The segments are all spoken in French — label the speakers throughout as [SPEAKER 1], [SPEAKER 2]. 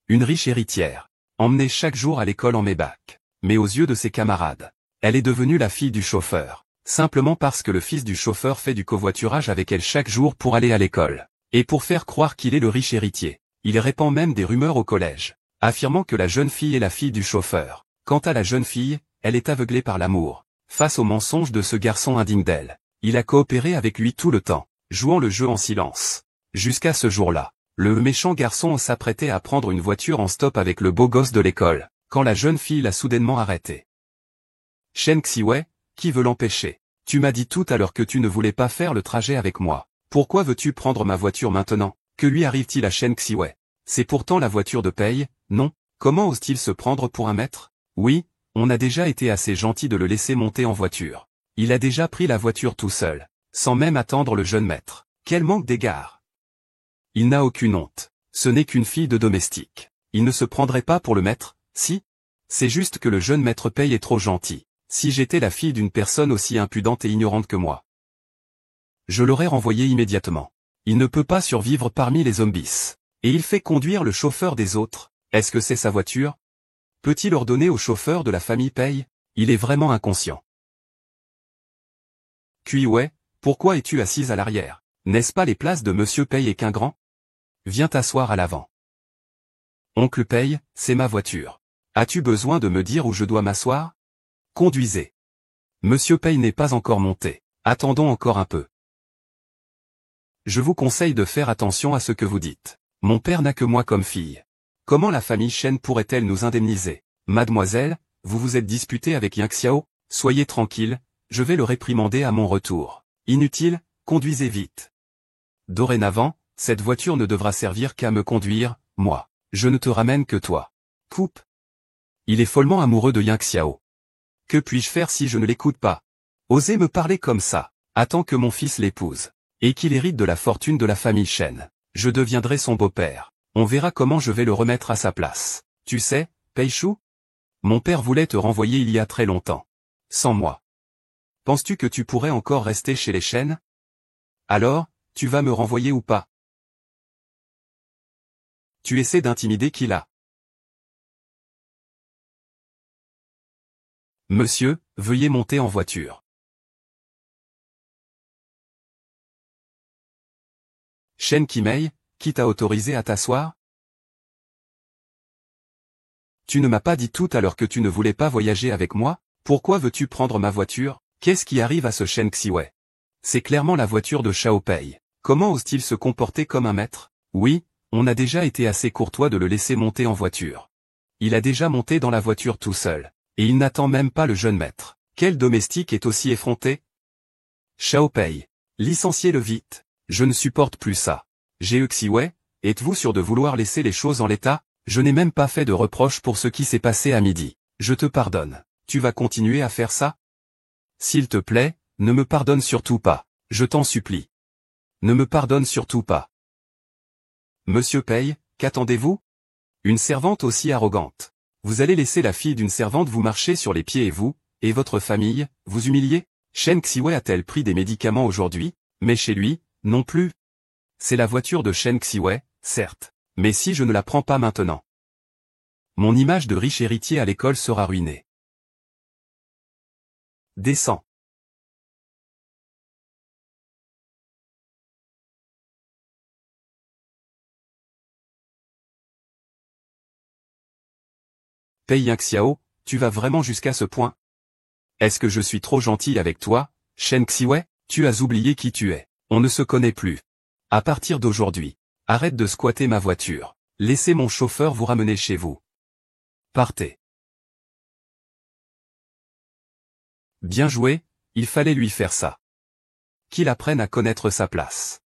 [SPEAKER 1] Une riche héritière. Emmenée chaque jour à l'école en Maybach. Mais aux yeux de ses camarades, elle est devenue la fille du chauffeur. Simplement parce que le fils du chauffeur fait du covoiturage avec elle chaque jour pour aller à l'école. Et pour faire croire qu'il est le riche héritier. Il répand même des rumeurs au collège, affirmant que la jeune fille est la fille du chauffeur. Quant à la jeune fille, elle est aveuglée par l'amour. Face aux mensonges de ce garçon indigne d'elle, il a coopéré avec lui tout le temps, jouant le jeu en silence. Jusqu'à ce jour-là, le méchant garçon s'apprêtait à prendre une voiture en stop avec le beau gosse de l'école, quand la jeune fille l'a soudainement arrêté. Chen Xiwei, qui veut l'empêcher? Tu m'as dit tout à l'heure que tu ne voulais pas faire le trajet avec moi. Pourquoi veux-tu prendre ma voiture maintenant? Que lui arrive-t-il à Chen Xiwei? C'est pourtant la voiture de paye, non? Comment ose-t-il se prendre pour un maître? Oui, on a déjà été assez gentil de le laisser monter en voiture. Il a déjà pris la voiture tout seul, sans même attendre le jeune maître. Quel manque d'égard! Il n'a aucune honte. Ce n'est qu'une fille de domestique. Il ne se prendrait pas pour le maître, si? C'est juste que le jeune maître paye est trop gentil. Si j'étais la fille d'une personne aussi impudente et ignorante que moi, je l'aurais renvoyé immédiatement. Il ne peut pas survivre parmi les zombies. Et il fait conduire le chauffeur des autres. Est-ce que c'est sa voiture? Peut-il ordonner au chauffeur de la famille paye? Il est vraiment inconscient. Qiwei, pourquoi es-tu assise à l'arrière? N'est-ce pas les places de Monsieur Paye et qu'un grand? Viens t'asseoir à l'avant. Oncle Paye, c'est ma voiture. As-tu besoin de me dire où je dois m'asseoir? Conduisez. Monsieur Paye n'est pas encore monté. Attendons encore un peu. Je vous conseille de faire attention à ce que vous dites. Mon père n'a que moi comme fille. Comment la famille Chen pourrait-elle nous indemniser? Mademoiselle, vous vous êtes disputée avec Yang Xiao? Soyez tranquille, je vais le réprimander à mon retour. Inutile, conduisez vite. Dorénavant, cette voiture ne devra servir qu'à me conduire, moi. Je ne te ramène que toi. Coupe. Il est follement amoureux de Yang Xiao. Que puis-je faire si je ne l'écoute pas? Osez me parler comme ça. Attends que mon fils l'épouse. Et qu'il hérite de la fortune de la famille Chen. Je deviendrai son beau-père. On verra comment je vais le remettre à sa place. Tu sais, Pei-Shu? Mon père voulait te renvoyer il y a très longtemps. Sans moi. Penses-tu que tu pourrais encore rester chez les Chen? Alors, tu vas me renvoyer ou pas? Tu essaies d'intimider qui là? Monsieur, veuillez monter en voiture. Chen Qimei, qui t'a autorisé à t'asseoir? Tu ne m'as pas dit tout à l'heure que tu ne voulais pas voyager avec moi? Pourquoi veux-tu prendre ma voiture? Qu'est-ce qui arrive à ce Chen Xiwei? C'est clairement la voiture de Xiao Pei. Comment ose-t-il se comporter comme un maître? Oui, on a déjà été assez courtois de le laisser monter en voiture. Il a déjà monté dans la voiture tout seul. Et il n'attend même pas le jeune maître. Quel domestique est aussi effronté? Xiao Pei. Licenciez-le vite. Je ne supporte plus ça. Xiwei, êtes-vous sûr de vouloir laisser les choses en l'état? Je n'ai même pas fait de reproche pour ce qui s'est passé à midi. Je te pardonne. Tu vas continuer à faire ça? S'il te plaît, ne me pardonne surtout pas. Je t'en supplie. Ne me pardonne surtout pas. Monsieur Pei, qu'attendez-vous? Une servante aussi arrogante. Vous allez laisser la fille d'une servante vous marcher sur les pieds et vous, et votre famille, vous humilier? Chen Xiwei a-t-elle pris des médicaments aujourd'hui? Mais chez lui, non plus. C'est la voiture de Chen Xiwei, certes. Mais si je ne la prends pas maintenant, mon image de riche héritier à l'école sera ruinée. Descends. Pei Yang, tu vas vraiment jusqu'à ce point? Est-ce que je suis trop gentil avec toi, Chen Xiwei? Tu as oublié qui tu es. On ne se connaît plus. À partir d'aujourd'hui, arrête de squatter ma voiture. Laissez mon chauffeur vous ramener chez vous. Partez. Bien joué, il fallait lui faire ça. Qu'il apprenne à connaître sa place.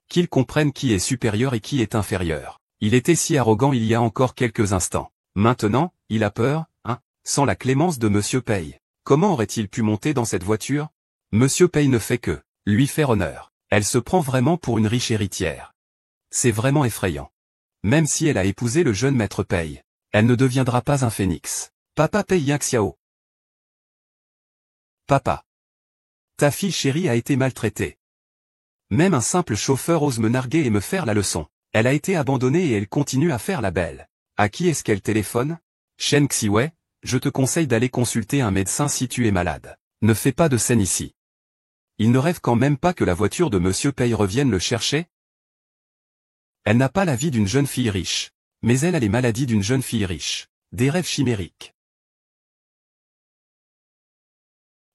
[SPEAKER 1] Qu'il comprenne qui est supérieur et qui est inférieur. Il était si arrogant il y a encore quelques instants. Maintenant, il a peur, hein, sans la clémence de Monsieur Pei. Comment aurait-il pu monter dans cette voiture? Monsieur Pei ne fait que lui faire honneur. Elle se prend vraiment pour une riche héritière. C'est vraiment effrayant. Même si elle a épousé le jeune maître Pei, elle ne deviendra pas un phénix. Papa Pei Yang. Papa. Ta fille chérie a été maltraitée. Même un simple chauffeur ose me narguer et me faire la leçon. Elle a été abandonnée et elle continue à faire la belle. À qui est-ce qu'elle téléphone? Shen Xiwei, je te conseille d'aller consulter un médecin si tu es malade. Ne fais pas de scène ici. Il ne rêve quand même pas que la voiture de Monsieur Pei revienne le chercher? Elle n'a pas la vie d'une jeune fille riche. Mais elle a les maladies d'une jeune fille riche. Des rêves chimériques.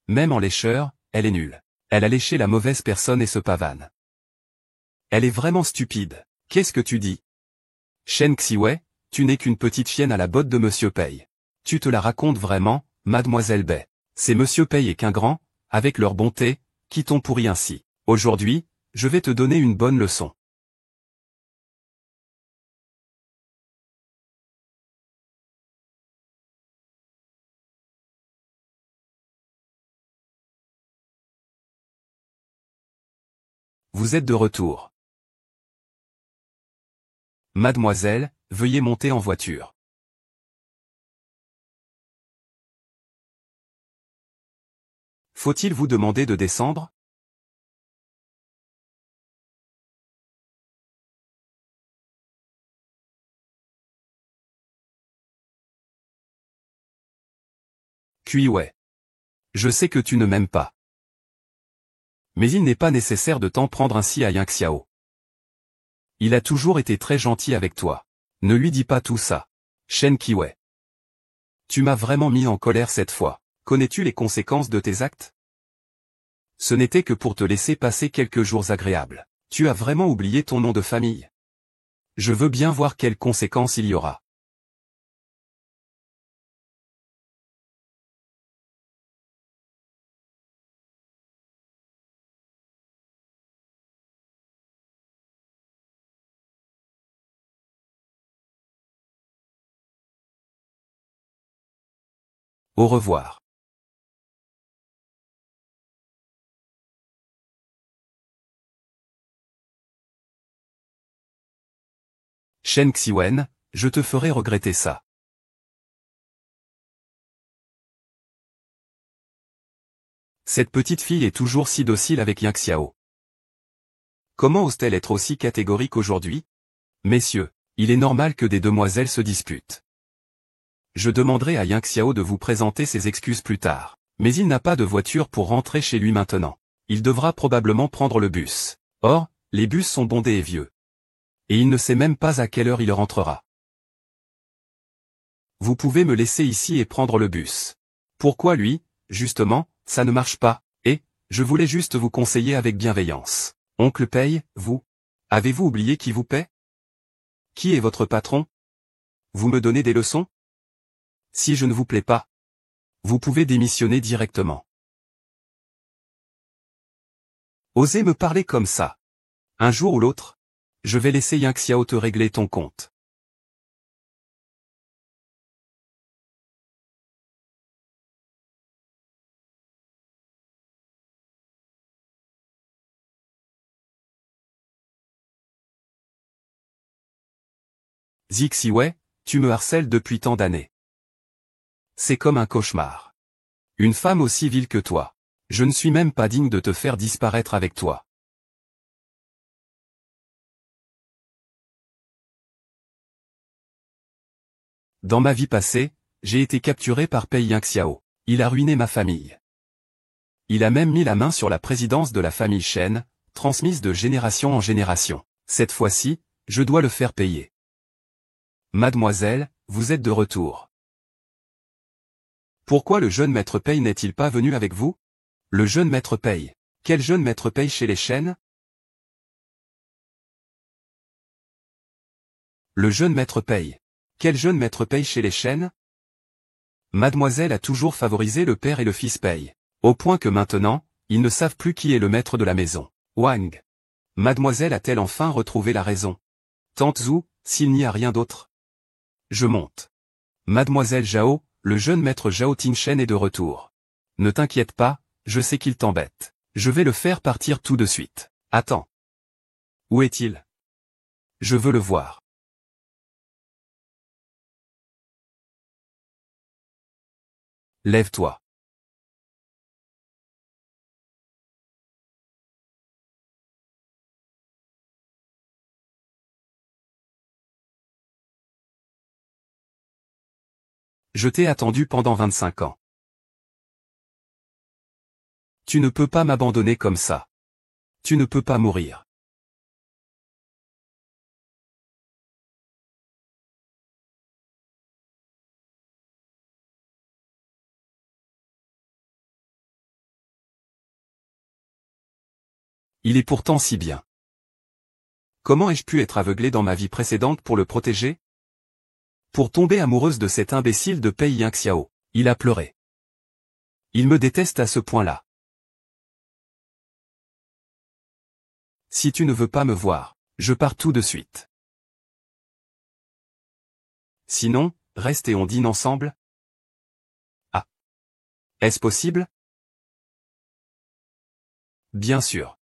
[SPEAKER 1] Même en lécheur, elle est nulle. Elle a léché la mauvaise personne et se pavane. Elle est vraiment stupide. Qu'est-ce que tu dis? Shen Xiwei, tu n'es qu'une petite chienne à la botte de Monsieur Pei. Tu te la racontes vraiment, mademoiselle Bai. C'est Monsieur Pei et qu'un grand, avec leur bonté, qui t'ont pourri ainsi. Aujourd'hui, je vais te donner une bonne leçon. Vous êtes de retour. Mademoiselle, veuillez monter en voiture. Faut-il vous demander de descendre? Qiwei. Je sais que tu ne m'aimes pas. Mais il n'est pas nécessaire de t'en prendre ainsi à Yang Xiao. Il a toujours été très gentil avec toi. Ne lui dis pas tout ça. Shen Qiwei. Tu m'as vraiment mis en colère cette fois. Connais-tu les conséquences de tes actes? Ce n'était que pour te laisser passer quelques jours agréables. Tu as vraiment oublié ton nom de famille. Je veux bien voir quelles conséquences il y aura. Au revoir. Shen Xiwen, je te ferai regretter ça. Cette petite fille est toujours si docile avec Yang Xiao. Comment ose-t-elle être aussi catégorique aujourd'hui? Messieurs, il est normal que des demoiselles se disputent. Je demanderai à Yang Xiao de vous présenter ses excuses plus tard. Mais il n'a pas de voiture pour rentrer chez lui maintenant. Il devra probablement prendre le bus. Or, les bus sont bondés et vieux. Et il ne sait même pas à quelle heure il rentrera. Vous pouvez me laisser ici et prendre le bus. Pourquoi lui, justement, ça ne marche pas, et, je voulais juste vous conseiller avec bienveillance. Oncle paye, vous? Avez-vous oublié qui vous paie? Qui est votre patron? Vous me donnez des leçons? Si je ne vous plais pas, vous pouvez démissionner directement. Osez me parler comme ça. Un jour ou l'autre, je vais laisser Yang Xiao te régler ton compte. Zixiwei, tu me harcèles depuis tant d'années. C'est comme un cauchemar. Une femme aussi vile que toi. Je ne suis même pas digne de te faire disparaître avec toi. Dans ma vie passée, j'ai été capturé par Pei Yingxiao. Il a ruiné ma famille. Il a même mis la main sur la présidence de la famille Shen, transmise de génération en génération. Cette fois-ci, je dois le faire payer. Mademoiselle, vous êtes de retour. Pourquoi le jeune maître Pei n'est-il pas venu avec vous? Le jeune maître Pei. Quel jeune maître Pei chez les Shen? Le jeune maître Pei. Quel jeune maître Pei chez les Shen? Mademoiselle a toujours favorisé le père et le fils Pei. Au point que maintenant, ils ne savent plus qui est le maître de la maison. Wang. Mademoiselle a-t-elle enfin retrouvé la raison? Tante Zhu, s'il n'y a rien d'autre. Je monte. Mademoiselle Zhao, le jeune maître Zhao Tingshen est de retour. Ne t'inquiète pas, je sais qu'il t'embête. Je vais le faire partir tout de suite. Attends. Où est-il? Je veux le voir. Lève-toi. Je t'ai attendu pendant 25 ans. Tu ne peux pas m'abandonner comme ça. Tu ne peux pas mourir. Il est pourtant si bien. Comment ai-je pu être aveuglé dans ma vie précédente pour le protéger? Pour tomber amoureuse de cet imbécile de Pei Yingxiao. Il a pleuré. Il me déteste à ce point-là. Si tu ne veux pas me voir, je pars tout de suite. Sinon, reste et on dîne ensemble? Ah. Est-ce possible? Bien sûr.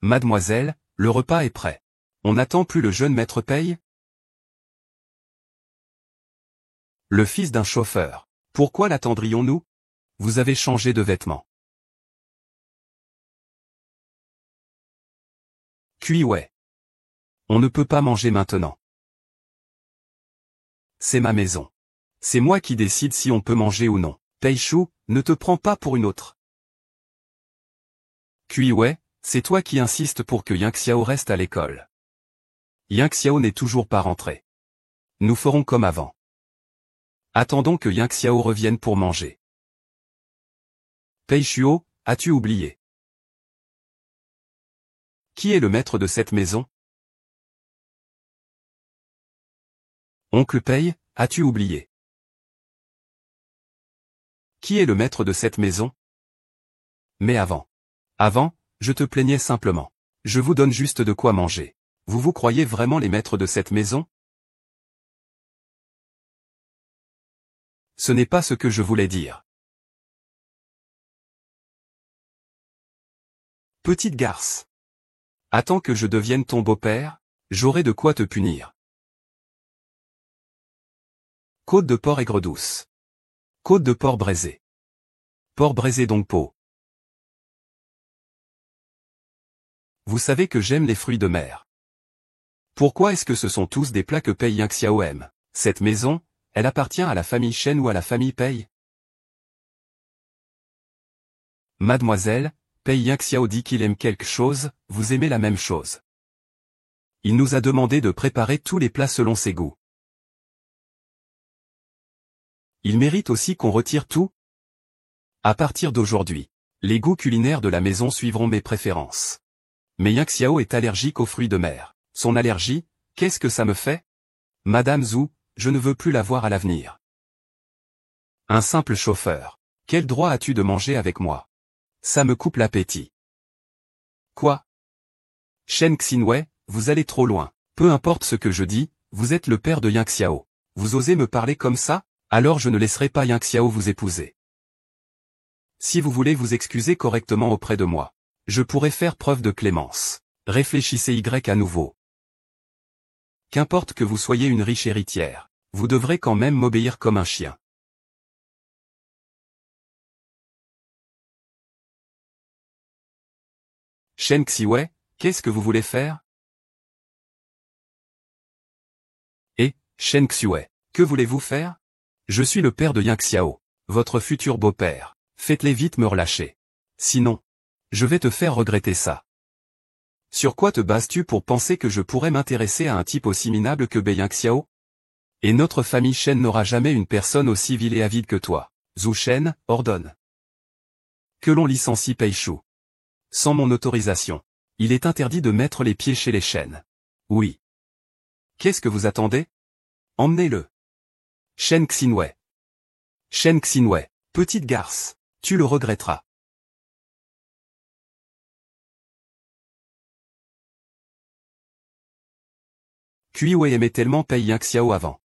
[SPEAKER 1] Mademoiselle, le repas est prêt. On n'attend plus le jeune maître Pei? Le fils d'un chauffeur. Pourquoi l'attendrions-nous? Vous avez changé de vêtements. Kui-wei. On ne peut pas manger maintenant. C'est ma maison. C'est moi qui décide si on peut manger ou non. Pei-Shu, ne te prends pas pour une autre. Kui-wei, c'est toi qui insistes pour que Yingxiao reste à l'école. Yingxiao n'est toujours pas rentré. Nous ferons comme avant. Attendons que Yingxiao revienne pour manger. Pei-Shuo, as-tu oublié? Qui est le maître de cette maison? Oncle Pei, as-tu oublié? Qui est le maître de cette maison? Mais avant, je te plaignais simplement. Je vous donne juste de quoi manger. Vous croyez vraiment les maîtres de cette maison? Ce n'est pas ce que je voulais dire. Petite garce. Attends que je devienne ton beau-père, j'aurai de quoi te punir. Côte de porc aigre douce. Côte de porc braisée. Porc braisé donc pot. Vous savez que j'aime les fruits de mer. Pourquoi est-ce que ce sont tous des plats que Pei Yingxiao aime? Cette maison, elle appartient à la famille Shen ou à la famille Pei? Mademoiselle, Pei Yingxiao dit qu'il aime quelque chose, vous aimez la même chose. Il nous a demandé de préparer tous les plats selon ses goûts. Il mérite aussi qu'on retire tout? À partir d'aujourd'hui, les goûts culinaires de la maison suivront mes préférences. Mais Yingxiao est allergique aux fruits de mer. Son allergie, qu'est-ce que ça me fait? Madame Zhu, je ne veux plus la voir à l'avenir. Un simple chauffeur. Quel droit as-tu de manger avec moi? Ça me coupe l'appétit. Quoi? Shen Xinwei, vous allez trop loin. Peu importe ce que je dis, vous êtes le père de Yingxiao. Vous osez me parler comme ça? Alors je ne laisserai pas Yingxiao vous épouser. Si vous voulez vous excuser correctement auprès de moi, je pourrais faire preuve de clémence. Réfléchissez à nouveau. Qu'importe que vous soyez une riche héritière, vous devrez quand même m'obéir comme un chien. Shen Xiwei, qu'est-ce que vous voulez faire? Shen Xiwei, que voulez-vous faire? Je suis le père de Yingxiao, votre futur beau-père. Faites-les vite me relâcher. Sinon, je vais te faire regretter ça. Sur quoi te bases-tu pour penser que je pourrais m'intéresser à un type aussi minable que Bei Yingxiao? Et notre famille Shen n'aura jamais une personne aussi vile et avide que toi. Zhu Shen, ordonne que l'on licencie Pei Shu. Sans mon autorisation. Il est interdit de mettre les pieds chez les Shen. Oui. Qu'est-ce que vous attendez? Emmenez-le. Shen Xinwei. Shen Xinwei, petite garce, tu le regretteras. Kui-wei aimait tellement Pei Yingxiao avant.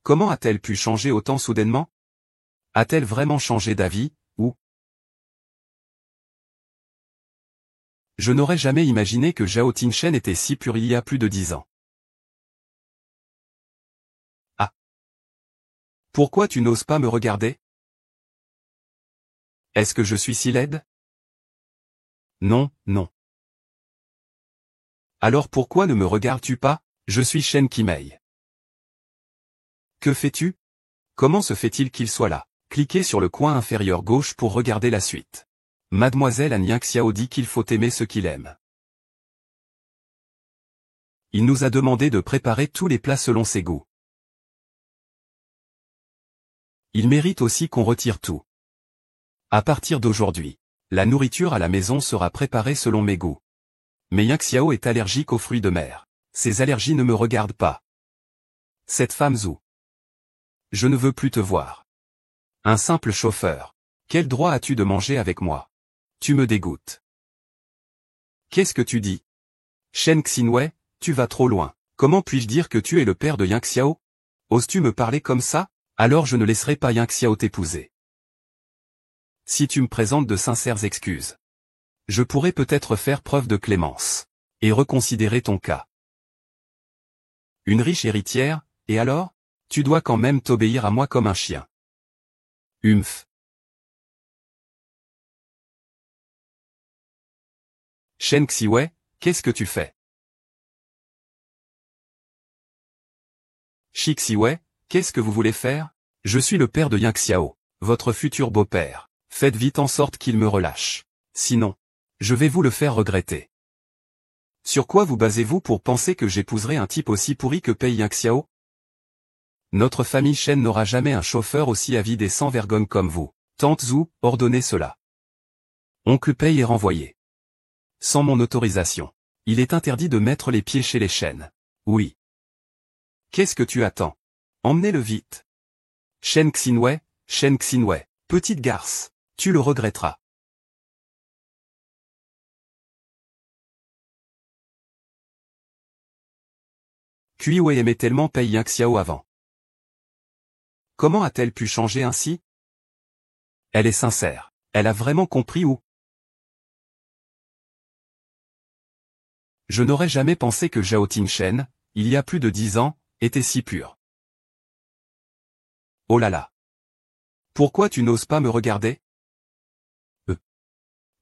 [SPEAKER 1] Comment a-t-elle pu changer autant soudainement? A-t-elle vraiment changé d'avis, ou? Je n'aurais jamais imaginé que Zhao Tingshen était si pur il y a plus de 10 ans. Ah. Pourquoi tu n'oses pas me regarder? Est-ce que je suis si laide? Non, non. Alors pourquoi ne me regardes-tu pas? Je suis Shen Kimei. Que fais-tu? Comment se fait-il qu'il soit là? Cliquez sur le coin inférieur gauche pour regarder la suite. Mademoiselle An Xiao dit qu'il faut aimer ce qu'il aime. Il nous a demandé de préparer tous les plats selon ses goûts. Il mérite aussi qu'on retire tout. À partir d'aujourd'hui, la nourriture à la maison sera préparée selon mes goûts. Mais Yang Xiao est allergique aux fruits de mer. Ces allergies ne me regardent pas. Cette femme Zhu. Je ne veux plus te voir. Un simple chauffeur. Quel droit as-tu de manger avec moi? Tu me dégoûtes. Qu'est-ce que tu dis? Shen Xinwei, tu vas trop loin. Comment puis-je dire que tu es le père de Yang Xiao? Oses-tu me parler comme ça? Alors je ne laisserai pas Yang Xiao t'épouser. Si tu me présentes de sincères excuses, je pourrais peut-être faire preuve de clémence et reconsidérer ton cas. Une riche héritière, et alors? Tu dois quand même t'obéir à moi comme un chien. Humph. Shen Xiwei, qu'est-ce que tu fais? Shi Xiwei, qu'est-ce que vous voulez faire? Je suis le père de Yang Xiao, votre futur beau-père. Faites vite en sorte qu'il me relâche. Sinon, je vais vous le faire regretter. Sur quoi vous basez-vous pour penser que j'épouserai un type aussi pourri que Pei Yang Xiao? Notre famille Shen n'aura jamais un chauffeur aussi avide et sans vergogne comme vous. Tante Zhu, ordonnez cela. Oncle Pei est renvoyé. Sans mon autorisation. Il est interdit de mettre les pieds chez les Shen. Oui. Qu'est-ce que tu attends? Emmenez-le vite. Shen Xinwei, petite garce, tu le regretteras. Kuiwei aimait tellement Pei Yang Xiao avant. Comment a-t-elle pu changer ainsi? Elle est sincère. Elle a vraiment compris où? Je n'aurais jamais pensé que Zhao Tingshen, il y a plus de 10 ans, était si pur. Oh là là. Pourquoi tu n'oses pas me regarder?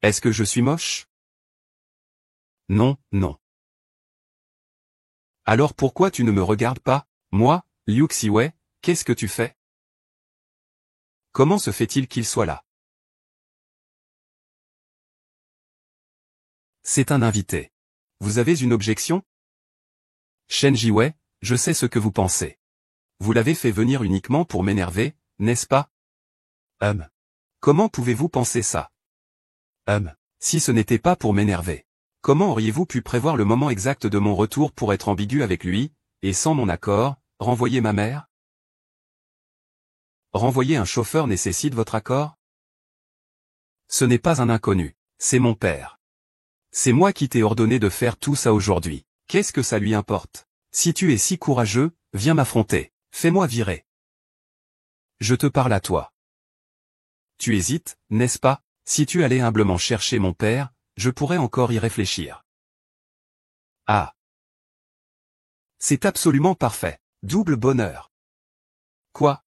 [SPEAKER 1] Est-ce que je suis moche? Non, non. Alors pourquoi tu ne me regardes pas? Moi, Liu Xiwei, qu'est-ce que tu fais? Comment se fait-il qu'il soit là? C'est un invité. Vous avez une objection? Shen Jiwei, je sais ce que vous pensez. Vous l'avez fait venir uniquement pour m'énerver, n'est-ce pas? Comment pouvez-vous penser ça? Si ce n'était pas pour m'énerver, comment auriez-vous pu prévoir le moment exact de mon retour pour être ambigu avec lui, et sans mon accord, renvoyer ma mère? Renvoyer un chauffeur nécessite votre accord? Ce n'est pas un inconnu, c'est mon père. C'est moi qui t'ai ordonné de faire tout ça aujourd'hui. Qu'est-ce que ça lui importe? Si tu es si courageux, viens m'affronter, fais-moi virer. Je te parle à toi. Tu hésites, n'est-ce pas? Si tu allais humblement chercher mon père, je pourrais encore y réfléchir. Ah! C'est absolument parfait. Double bonheur. Quoi?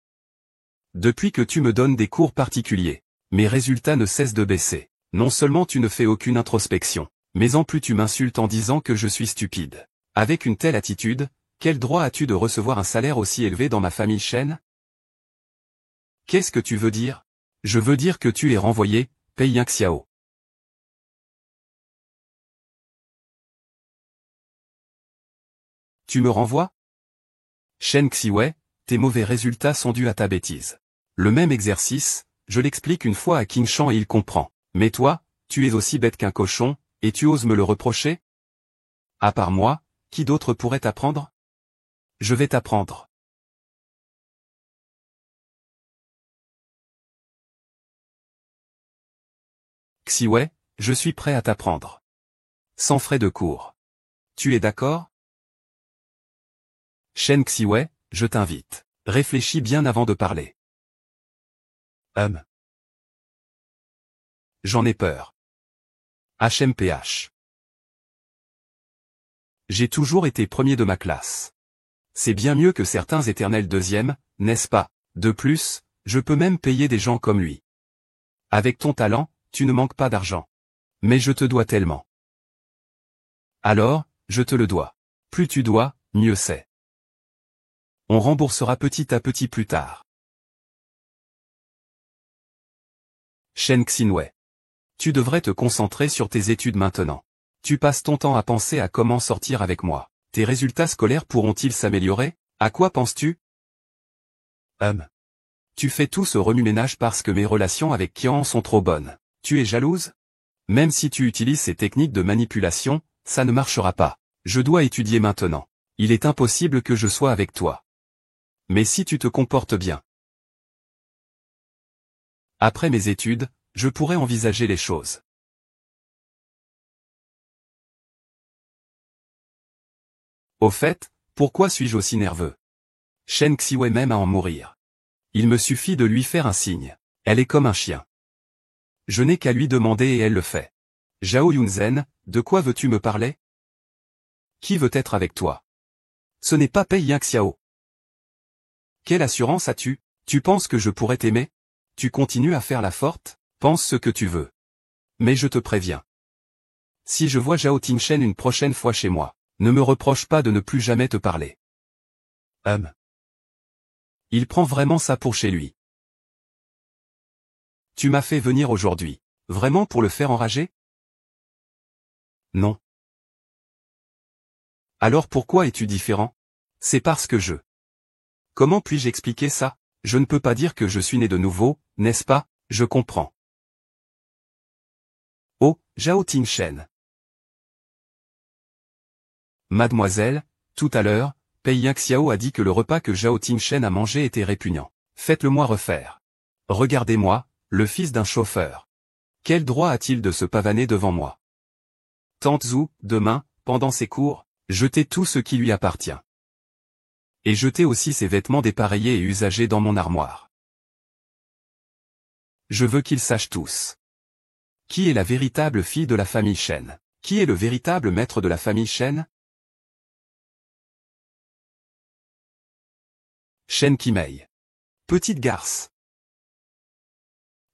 [SPEAKER 1] Depuis que tu me donnes des cours particuliers, mes résultats ne cessent de baisser. Non seulement tu ne fais aucune introspection, mais en plus tu m'insultes en disant que je suis stupide. Avec une telle attitude, quel droit as-tu de recevoir un salaire aussi élevé dans ma famille Shen? Qu'est-ce que tu veux dire? Je veux dire que tu es renvoyé, Pei Yang Xiao. Tu me renvoies? Shen Xiwei, tes mauvais résultats sont dus à ta bêtise. Le même exercice, je l'explique une fois à Qin Shan et il comprend. Mais toi, tu es aussi bête qu'un cochon, et tu oses me le reprocher? À part moi, qui d'autre pourrait t'apprendre? Je vais t'apprendre. Xiwei, je suis prêt à t'apprendre. Sans frais de cours. Tu es d'accord? Shen Xiwei, je t'invite. Réfléchis bien avant de parler. J'en ai peur. HMPH. J'ai toujours été premier de ma classe. C'est bien mieux que certains éternels deuxièmes, n'est-ce pas? De plus, je peux même payer des gens comme lui. Avec ton talent, tu ne manques pas d'argent. Mais je te dois tellement. Alors, je te le dois. Plus tu dois, mieux c'est. On remboursera petit à petit plus tard. Shen Xinwei. Tu devrais te concentrer sur tes études maintenant. Tu passes ton temps à penser à comment sortir avec moi. Tes résultats scolaires pourront-ils s'améliorer? À quoi penses-tu? Tu fais tout ce remue-ménage parce que mes relations avec Qian sont trop bonnes. Tu es jalouse? Même si tu utilises ces techniques de manipulation, ça ne marchera pas. Je dois étudier maintenant. Il est impossible que je sois avec toi. Mais si tu te comportes bien. Après mes études, je pourrais envisager les choses. Au fait, pourquoi suis-je aussi nerveux? Shen Xiwei même à en mourir. Il me suffit de lui faire un signe. Elle est comme un chien. Je n'ai qu'à lui demander et elle le fait. Zhao Yunzhen, de quoi veux-tu me parler? Qui veut être avec toi? Ce n'est pas Pei Yingxiao. Quelle assurance as-tu? Tu penses que je pourrais t'aimer? Tu continues à faire la forte? Pense ce que tu veux. Mais je te préviens. Si je vois Zhao Tingshen une prochaine fois chez moi, ne me reproche pas de ne plus jamais te parler. Il prend vraiment ça pour chez lui. Tu m'as fait venir aujourd'hui. Vraiment pour le faire enrager? Non. Alors pourquoi es-tu différent? C'est parce que je... Comment puis-je expliquer ça? Je ne peux pas dire que je suis né de nouveau, n'est-ce pas? Je comprends. Oh, Zhao Tingshen. Mademoiselle, tout à l'heure, Pei Yingxiao a dit que le repas que Zhao Tingshen a mangé était répugnant. Faites-le-moi refaire. Regardez-moi, le fils d'un chauffeur. Quel droit a-t-il de se pavaner devant moi? Tante Zhu, demain, pendant ses cours, jetez tout ce qui lui appartient. Et jetez aussi ses vêtements dépareillés et usagés dans mon armoire. Je veux qu'ils sachent tous. Qui est la véritable fille de la famille Shen? Qui est le véritable maître de la famille Shen? Shen Qimei. Petite garce.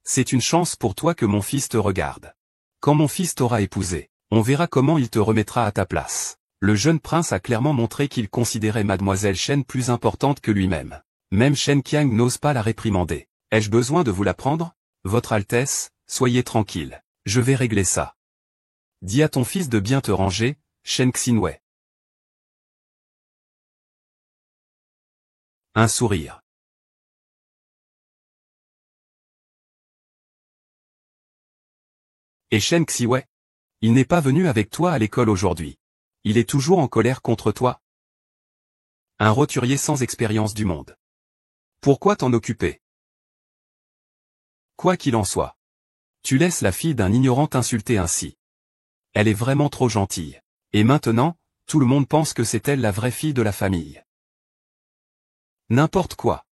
[SPEAKER 1] C'est une chance pour toi que mon fils te regarde. Quand mon fils t'aura épousé, on verra comment il te remettra à ta place. Le jeune prince a clairement montré qu'il considérait mademoiselle Shen plus importante que lui-même. Même Shen Qiang n'ose pas la réprimander. Ai-je besoin de vous l'apprendre? Votre Altesse, soyez tranquille. Je vais régler ça. Dis à ton fils de bien te ranger, Shen Xinwei. Un sourire. Et Shen Xiwei? Il n'est pas venu avec toi à l'école aujourd'hui. Il est toujours en colère contre toi. Un roturier sans expérience du monde. Pourquoi t'en occuper? Quoi qu'il en soit. Tu laisses la fille d'un ignorant t'insulter ainsi. Elle est vraiment trop gentille. Et maintenant, tout le monde pense que c'est elle la vraie fille de la famille. N'importe quoi.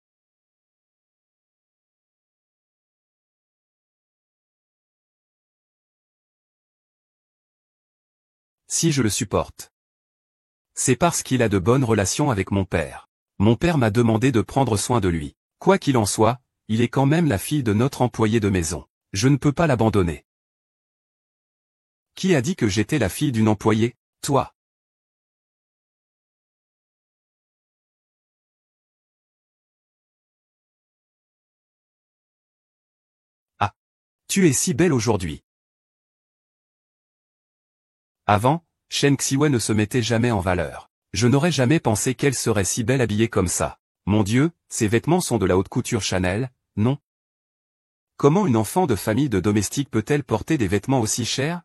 [SPEAKER 1] Si je le supporte, c'est parce qu'il a de bonnes relations avec mon père. Mon père m'a demandé de prendre soin de lui. Quoi qu'il en soit, il est quand même la fille de notre employé de maison. Je ne peux pas l'abandonner. Qui a dit que j'étais la fille d'une employée? Toi. Ah. Tu es si belle aujourd'hui. Avant, Shen Xiwei ne se mettait jamais en valeur. Je n'aurais jamais pensé qu'elle serait si belle habillée comme ça. Mon Dieu, ses vêtements sont de la haute couture Chanel, non? Comment une enfant de famille de domestique peut-elle porter des vêtements aussi chers?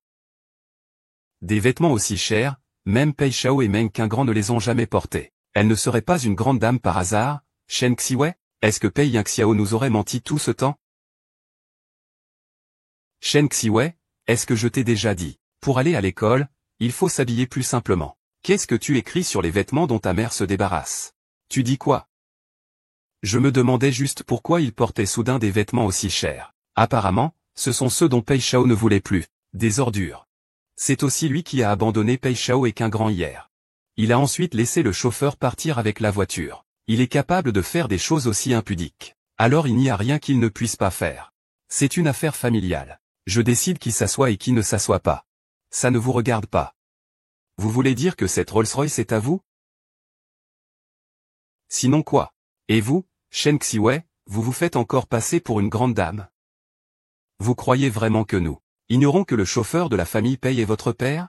[SPEAKER 1] Des vêtements aussi chers, même Pei Shao et Meng Qingrand ne les ont jamais portés. Elle ne serait pas une grande dame par hasard, Shen Xiwei? Est-ce que Pei Yingxiao nous aurait menti tout ce temps? Shen Xiwei, est-ce que je t'ai déjà dit, pour aller à l'école, il faut s'habiller plus simplement. Qu'est-ce que tu écris sur les vêtements dont ta mère se débarrasse? Tu dis quoi? Je me demandais juste pourquoi il portait soudain des vêtements aussi chers. Apparemment, ce sont ceux dont Pei Shao ne voulait plus. Des ordures. C'est aussi lui qui a abandonné Pei Shao et Qingrand hier. Il a ensuite laissé le chauffeur partir avec la voiture. Il est capable de faire des choses aussi impudiques. Alors il n'y a rien qu'il ne puisse pas faire. C'est une affaire familiale. Je décide qui s'assoit et qui ne s'assoit pas. Ça ne vous regarde pas. Vous voulez dire que cette Rolls-Royce est à vous? Sinon quoi? Et vous, Shen Xiwei, vous vous faites encore passer pour une grande dame? Vous croyez vraiment que nous ignorons que le chauffeur de la famille Pei est votre père?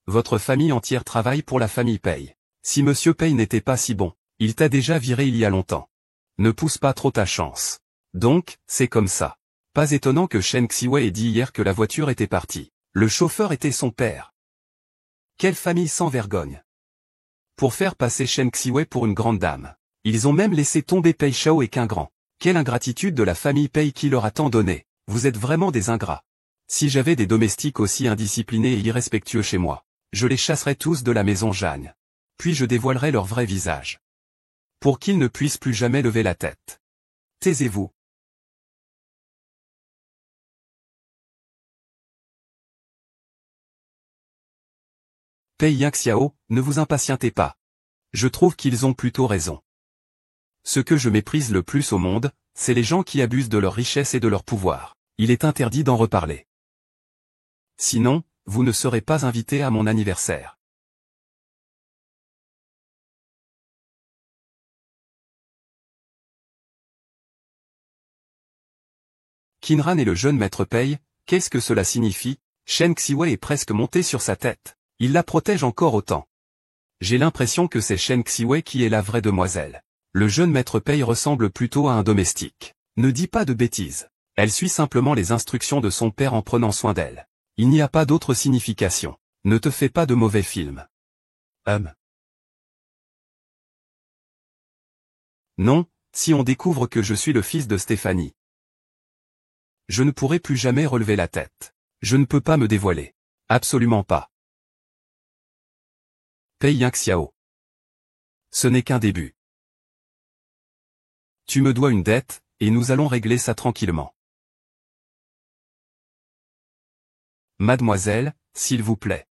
[SPEAKER 1] Votre famille entière travaille pour la famille Pei. Si Monsieur Pei n'était pas si bon, il t'a déjà viré il y a longtemps. Ne pousse pas trop ta chance. Donc, c'est comme ça. Pas étonnant que Shen Xiwei ait dit hier que la voiture était partie. Le chauffeur était son père. Quelle famille sans vergogne. Pour faire passer Shen Xiwei pour une grande dame. Ils ont même laissé tomber Pei Shao et qu'un grand. Quelle ingratitude de la famille Pei qui leur a tant donné. Vous êtes vraiment des ingrats. Si j'avais des domestiques aussi indisciplinés et irrespectueux chez moi, je les chasserais tous de la maison Jeanne. Puis je dévoilerais leur vrai visage. Pour qu'ils ne puissent plus jamais lever la tête. Taisez-vous. Pei Yingxiao, ne vous impatientez pas. Je trouve qu'ils ont plutôt raison. Ce que je méprise le plus au monde, c'est les gens qui abusent de leur richesse et de leur pouvoir. Il est interdit d'en reparler. Sinon, vous ne serez pas invité à mon anniversaire. Qinran et le jeune maître Pei, qu'est-ce que cela signifie? Shen Xiwei est presque monté sur sa tête. Il la protège encore autant. J'ai l'impression que c'est Shen Xiwei qui est la vraie demoiselle. Le jeune maître Pei ressemble plutôt à un domestique. Ne dis pas de bêtises. Elle suit simplement les instructions de son père en prenant soin d'elle. Il n'y a pas d'autre signification. Ne te fais pas de mauvais films. Non, si on découvre que je suis le fils de Stéphanie. Je ne pourrai plus jamais relever la tête. Je ne peux pas me dévoiler. Absolument pas. Pei Yingxiao. Ce n'est qu'un début. Tu me dois une dette, et nous allons régler ça tranquillement. Mademoiselle, s'il vous plaît.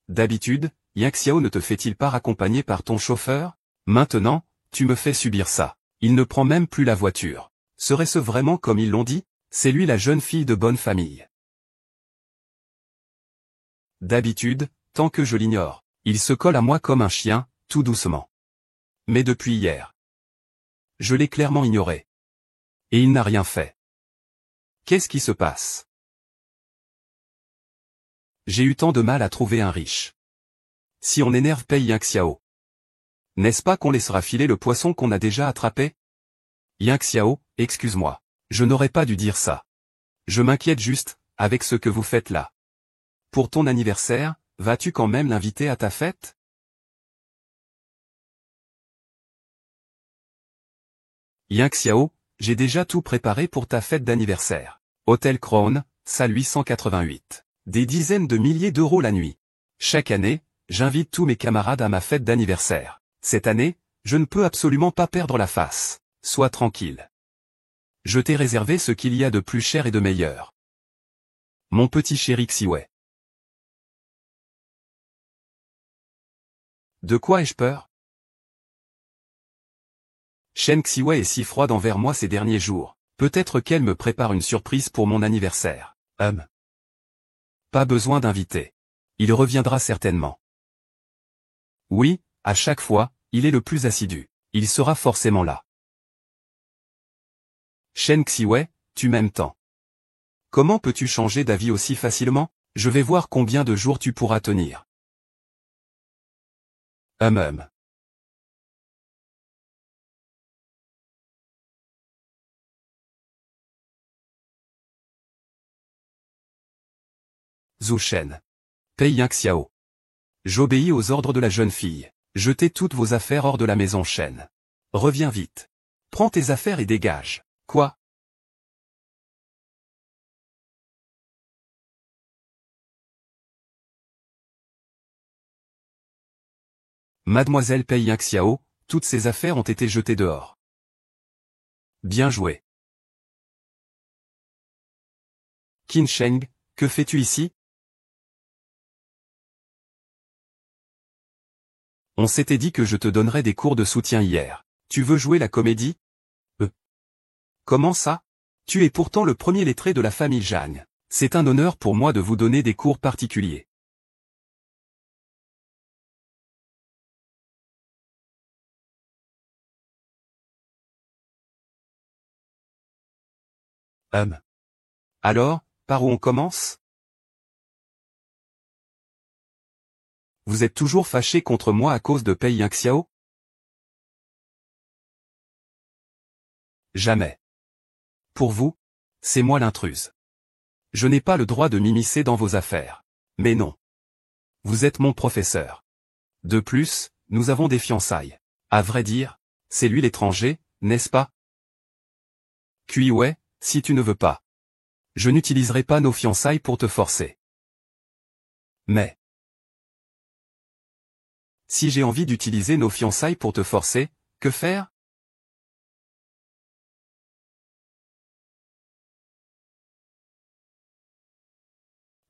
[SPEAKER 1] D'habitude, Yingxiao ne te fait-il pas raccompagner par ton chauffeur? Maintenant, tu me fais subir ça. Il ne prend même plus la voiture. Serait-ce vraiment comme ils l'ont dit? C'est lui la jeune fille de bonne famille. D'habitude, tant que je l'ignore, il se colle à moi comme un chien, tout doucement. Mais depuis hier, je l'ai clairement ignoré. Et il n'a rien fait. Qu'est-ce qui se passe? J'ai eu tant de mal à trouver un riche. Si on énerve Pei Yingxiao, n'est-ce pas qu'on laissera filer le poisson qu'on a déjà attrapé? Yingxiao, excuse-moi. Je n'aurais pas dû dire ça. Je m'inquiète juste, avec ce que vous faites là. Pour ton anniversaire, vas-tu quand même l'inviter à ta fête? Yingxiao, j'ai déjà tout préparé pour ta fête d'anniversaire. Hôtel Crown, salle 888. Des dizaines de milliers d'euros la nuit. Chaque année, j'invite tous mes camarades à ma fête d'anniversaire. Cette année, je ne peux absolument pas perdre la face. Sois tranquille. Je t'ai réservé ce qu'il y a de plus cher et de meilleur. Mon petit chéri Xiwei. De quoi ai-je peur? Shen Xiwei est si froide envers moi ces derniers jours. Peut-être qu'elle me prépare une surprise pour mon anniversaire. Pas besoin d'inviter. Il reviendra certainement. Oui, à chaque fois, il est le plus assidu. Il sera forcément là. Shen Xiwei, tu m'aimes tant. Comment peux-tu changer d'avis aussi facilement? Je vais voir combien de jours tu pourras tenir. Zhu Shen. Pei Yingxiao. J'obéis aux ordres de la jeune fille. Jetez toutes vos affaires hors de la maison Shen. Reviens vite. Prends tes affaires et dégage. Quoi? Mademoiselle Pei Yingxiao, toutes ces affaires ont été jetées dehors. Bien joué. Qin Sheng, que fais-tu ici? On s'était dit que je te donnerais des cours de soutien hier. Tu veux jouer la comédie? Comment ça? Tu es pourtant le premier lettré de la famille Zhang. C'est un honneur pour moi de vous donner des cours particuliers. Alors, par où on commence? Vous êtes toujours fâché contre moi à cause de Pei Yingxiao? Jamais. Pour vous, c'est moi l'intruse. Je n'ai pas le droit de m'immiscer dans vos affaires. Mais non. Vous êtes mon professeur. De plus, nous avons des fiançailles. À vrai dire, c'est lui l'étranger, n'est-ce pas? Ouais, si tu ne veux pas. Je n'utiliserai pas nos fiançailles pour te forcer. Mais, si j'ai envie d'utiliser nos fiançailles pour te forcer, que faire?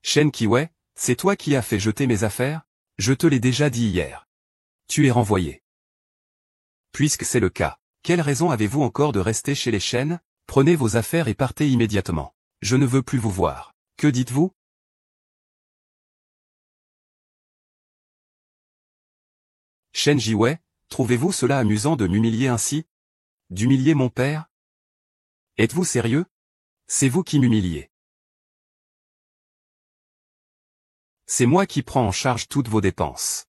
[SPEAKER 1] Shen Qiwei, c'est toi qui as fait jeter mes affaires? Je te l'ai déjà dit hier. Tu es renvoyé. Puisque c'est le cas, quelle raison avez-vous encore de rester chez les Shen? Prenez vos affaires et partez immédiatement. Je ne veux plus vous voir. Que dites-vous? Shen Jiwei, trouvez-vous cela amusant de m'humilier ainsi? D'humilier mon père? Êtes-vous sérieux? C'est vous qui m'humiliez. C'est moi qui prends en charge toutes vos dépenses.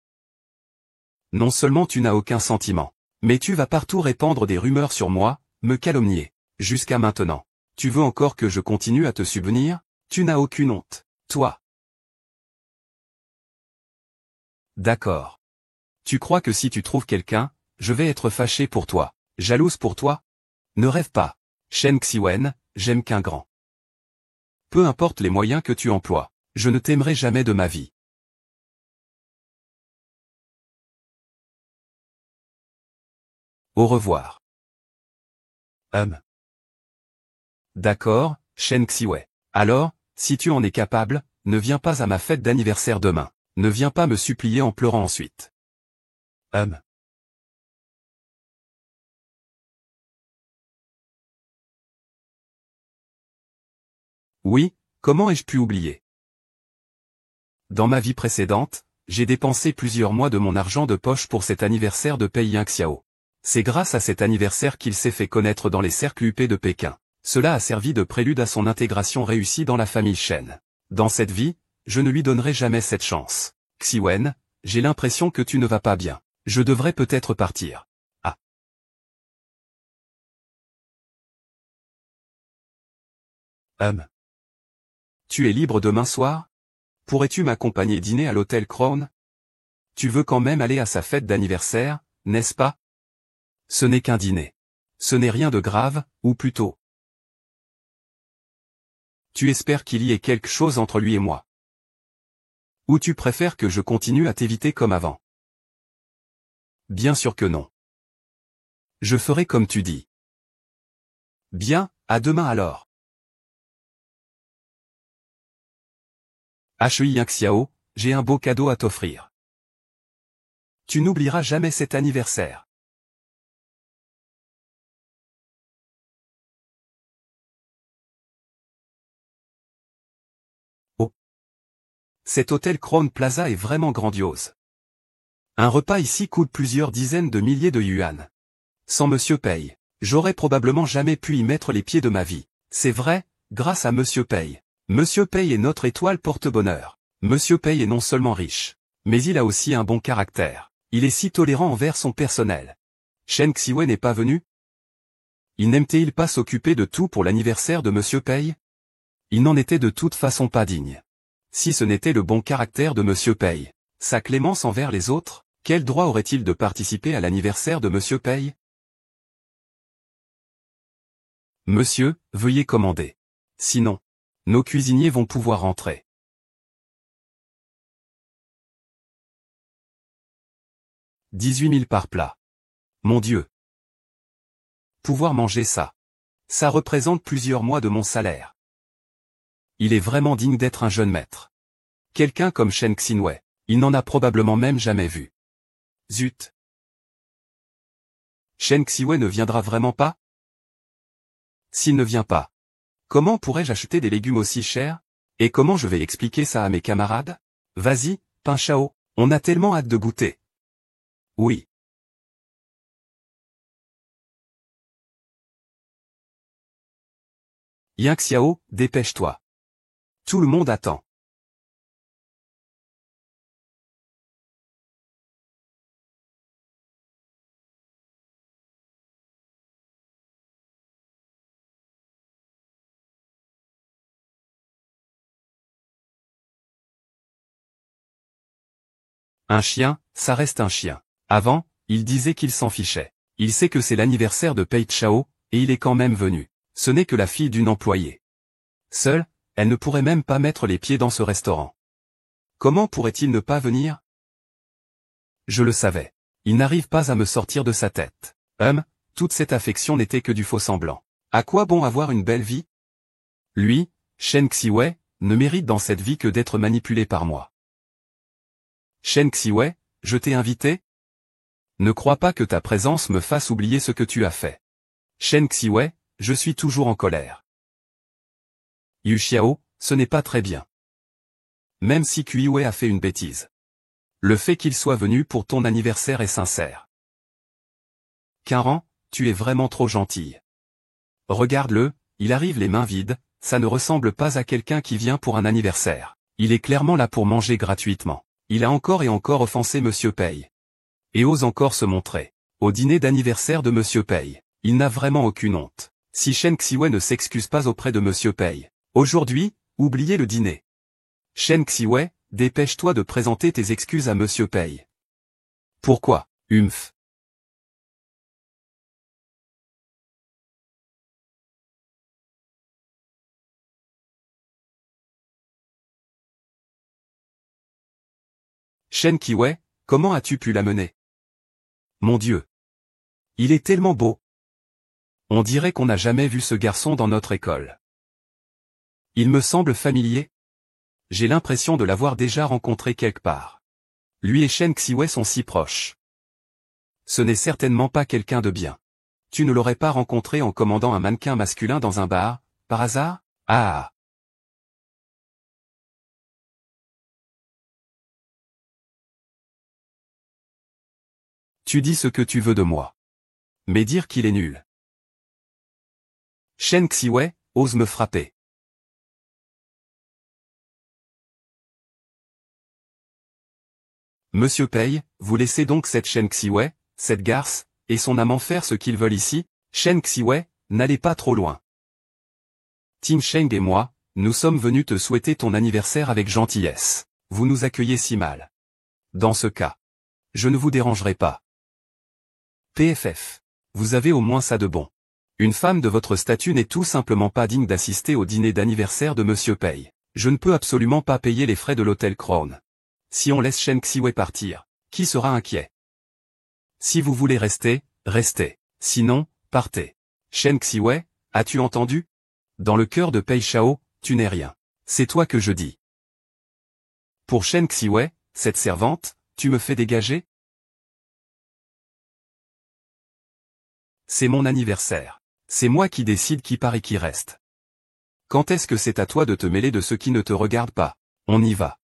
[SPEAKER 1] Non seulement tu n'as aucun sentiment, mais tu vas partout répandre des rumeurs sur moi, me calomnier. Jusqu'à maintenant. Tu veux encore que je continue à te subvenir? Tu n'as aucune honte, toi. D'accord. Tu crois que si tu trouves quelqu'un, je vais être fâché pour toi, jalouse pour toi? Ne rêve pas. Shen Xiwen, j'aime qu'un grand. Peu importe les moyens que tu emploies, je ne t'aimerai jamais de ma vie. Au revoir. D'accord, Shen Xiwei. Alors, si tu en es capable, ne viens pas à ma fête d'anniversaire demain. Ne viens pas me supplier en pleurant ensuite. Oui, comment ai-je pu oublier? Dans ma vie précédente, j'ai dépensé plusieurs mois de mon argent de poche pour cet anniversaire de Pei Yingxiao. C'est grâce à cet anniversaire qu'il s'est fait connaître dans les cercles huppés de Pékin. Cela a servi de prélude à son intégration réussie dans la famille Shen. Dans cette vie, je ne lui donnerai jamais cette chance. Xiwen, j'ai l'impression que tu ne vas pas bien. Je devrais peut-être partir. Ah. Tu es libre demain soir? Pourrais-tu m'accompagner dîner à l'hôtel Crown? Tu veux quand même aller à sa fête d'anniversaire, n'est-ce pas? Ce n'est qu'un dîner. Ce n'est rien de grave, ou plutôt. Tu espères qu'il y ait quelque chose entre lui et moi? Ou tu préfères que je continue à t'éviter comme avant? Bien sûr que non. Je ferai comme tu dis. Bien, à demain alors. Hui Yingxiao, j'ai un beau cadeau à t'offrir. Tu n'oublieras jamais cet anniversaire. Oh. Cet hôtel Crown Plaza est vraiment grandiose. Un repas ici coûte plusieurs dizaines de milliers de yuan. Sans Monsieur Pei, j'aurais probablement jamais pu y mettre les pieds de ma vie. C'est vrai, grâce à Monsieur Pei. Monsieur Pei est notre étoile porte-bonheur. Monsieur Pei est non seulement riche, mais il a aussi un bon caractère. Il est si tolérant envers son personnel. Shen Xiwei n'est pas venu? Il n'aime-t-il pas s'occuper de tout pour l'anniversaire de Monsieur Pei? Il n'en était de toute façon pas digne. Si ce n'était le bon caractère de Monsieur Pei, sa clémence envers les autres, quel droit aurait-il de participer à l'anniversaire de Monsieur Pei? Monsieur, veuillez commander. Sinon, nos cuisiniers vont pouvoir rentrer. 18 000 par plat. Mon Dieu. Pouvoir manger ça. Ça représente plusieurs mois de mon salaire. Il est vraiment digne d'être un jeune maître. Quelqu'un comme Shen Xiwei, il n'en a probablement même jamais vu. Zut. Shen Xiwei ne viendra vraiment pas? S'il ne vient pas, comment pourrais-je acheter des légumes aussi chers? Et comment je vais expliquer ça à mes camarades? Vas-y, Pain Chao, on a tellement hâte de goûter. Oui. Yang Xiao, dépêche-toi. Tout le monde attend. Un chien, ça reste un chien. Avant, il disait qu'il s'en fichait. Il sait que c'est l'anniversaire de Pei Chao, et il est quand même venu. Ce n'est que la fille d'une employée. Seule, elle ne pourrait même pas mettre les pieds dans ce restaurant. Comment pourrait-il ne pas venir? Je le savais. Il n'arrive pas à me sortir de sa tête. Toute cette affection n'était que du faux semblant. À quoi bon avoir une belle vie? Lui, Shen Xiwei, ne mérite dans cette vie que d'être manipulé par moi. Shen Xiwei, je t'ai invité? Ne crois pas que ta présence me fasse oublier ce que tu as fait. Shen Xiwei, je suis toujours en colère. Yu Xiao, ce n'est pas très bien. Même si Kuiwei a fait une bêtise. Le fait qu'il soit venu pour ton anniversaire est sincère. Karan, tu es vraiment trop gentille. Regarde-le, il arrive les mains vides, ça ne ressemble pas à quelqu'un qui vient pour un anniversaire. Il est clairement là pour manger gratuitement. Il a encore et encore offensé Monsieur Pei. Et ose encore se montrer. Au dîner d'anniversaire de Monsieur Pei, il n'a vraiment aucune honte. Si Shen Xiwei ne s'excuse pas auprès de Monsieur Pei, aujourd'hui, oubliez le dîner. Shen Xiwei, dépêche-toi de présenter tes excuses à Monsieur Pei. Pourquoi, Humph? Shen Xiwei, comment as-tu pu l'amener? Mon Dieu! Il est tellement beau! On dirait qu'on n'a jamais vu ce garçon dans notre école. Il me semble familier. J'ai l'impression de l'avoir déjà rencontré quelque part. Lui et Shen Xiwei sont si proches. Ce n'est certainement pas quelqu'un de bien. Tu ne l'aurais pas rencontré en commandant un mannequin masculin dans un bar, par hasard? Ah! Tu dis ce que tu veux de moi. Mais dire qu'il est nul. Shen Xiwei, ose me frapper. Monsieur Pei, vous laissez donc cette Shen Xiwei, cette garce, et son amant faire ce qu'ils veulent ici? Shen Xiwei, n'allez pas trop loin. Tim Sheng et moi, nous sommes venus te souhaiter ton anniversaire avec gentillesse. Vous nous accueillez si mal. Dans ce cas, je ne vous dérangerai pas. PFF. Vous avez au moins ça de bon. Une femme de votre statut n'est tout simplement pas digne d'assister au dîner d'anniversaire de Monsieur Pei. Je ne peux absolument pas payer les frais de l'hôtel Crown. Si on laisse Shen Xiwei partir, qui sera inquiet? Si vous voulez rester, restez. Sinon, partez. Shen Xiwei, as-tu entendu? Dans le cœur de Pei Chao, tu n'es rien. C'est toi que je dis. Pour Shen Xiwei, cette servante, tu me fais dégager? C'est mon anniversaire. C'est moi qui décide qui part et qui reste. Quand est-ce que c'est à toi de te mêler de ce qui ne te regarde pas? On y va.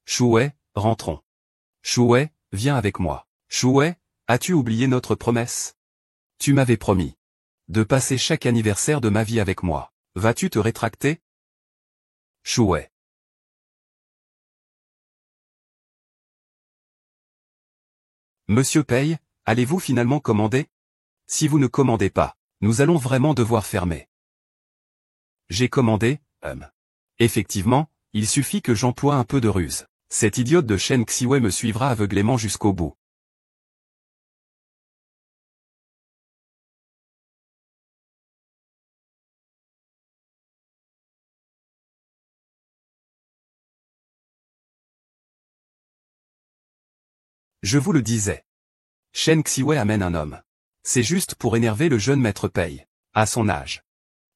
[SPEAKER 1] Chouet, rentrons. Chouet, viens avec moi. Chouet, as-tu oublié notre promesse? Tu m'avais promis de passer chaque anniversaire de ma vie avec moi. Vas-tu te rétracter? Chouet. Monsieur Pei, allez-vous finalement commander? Si vous ne commandez pas, nous allons vraiment devoir fermer. J'ai commandé, Effectivement, il suffit que j'emploie un peu de ruse. Cette idiote de Shen Xiwei me suivra aveuglément jusqu'au bout. Je vous le disais. Shen Xiwei amène un homme. C'est juste pour énerver le jeune maître Pei. À son âge.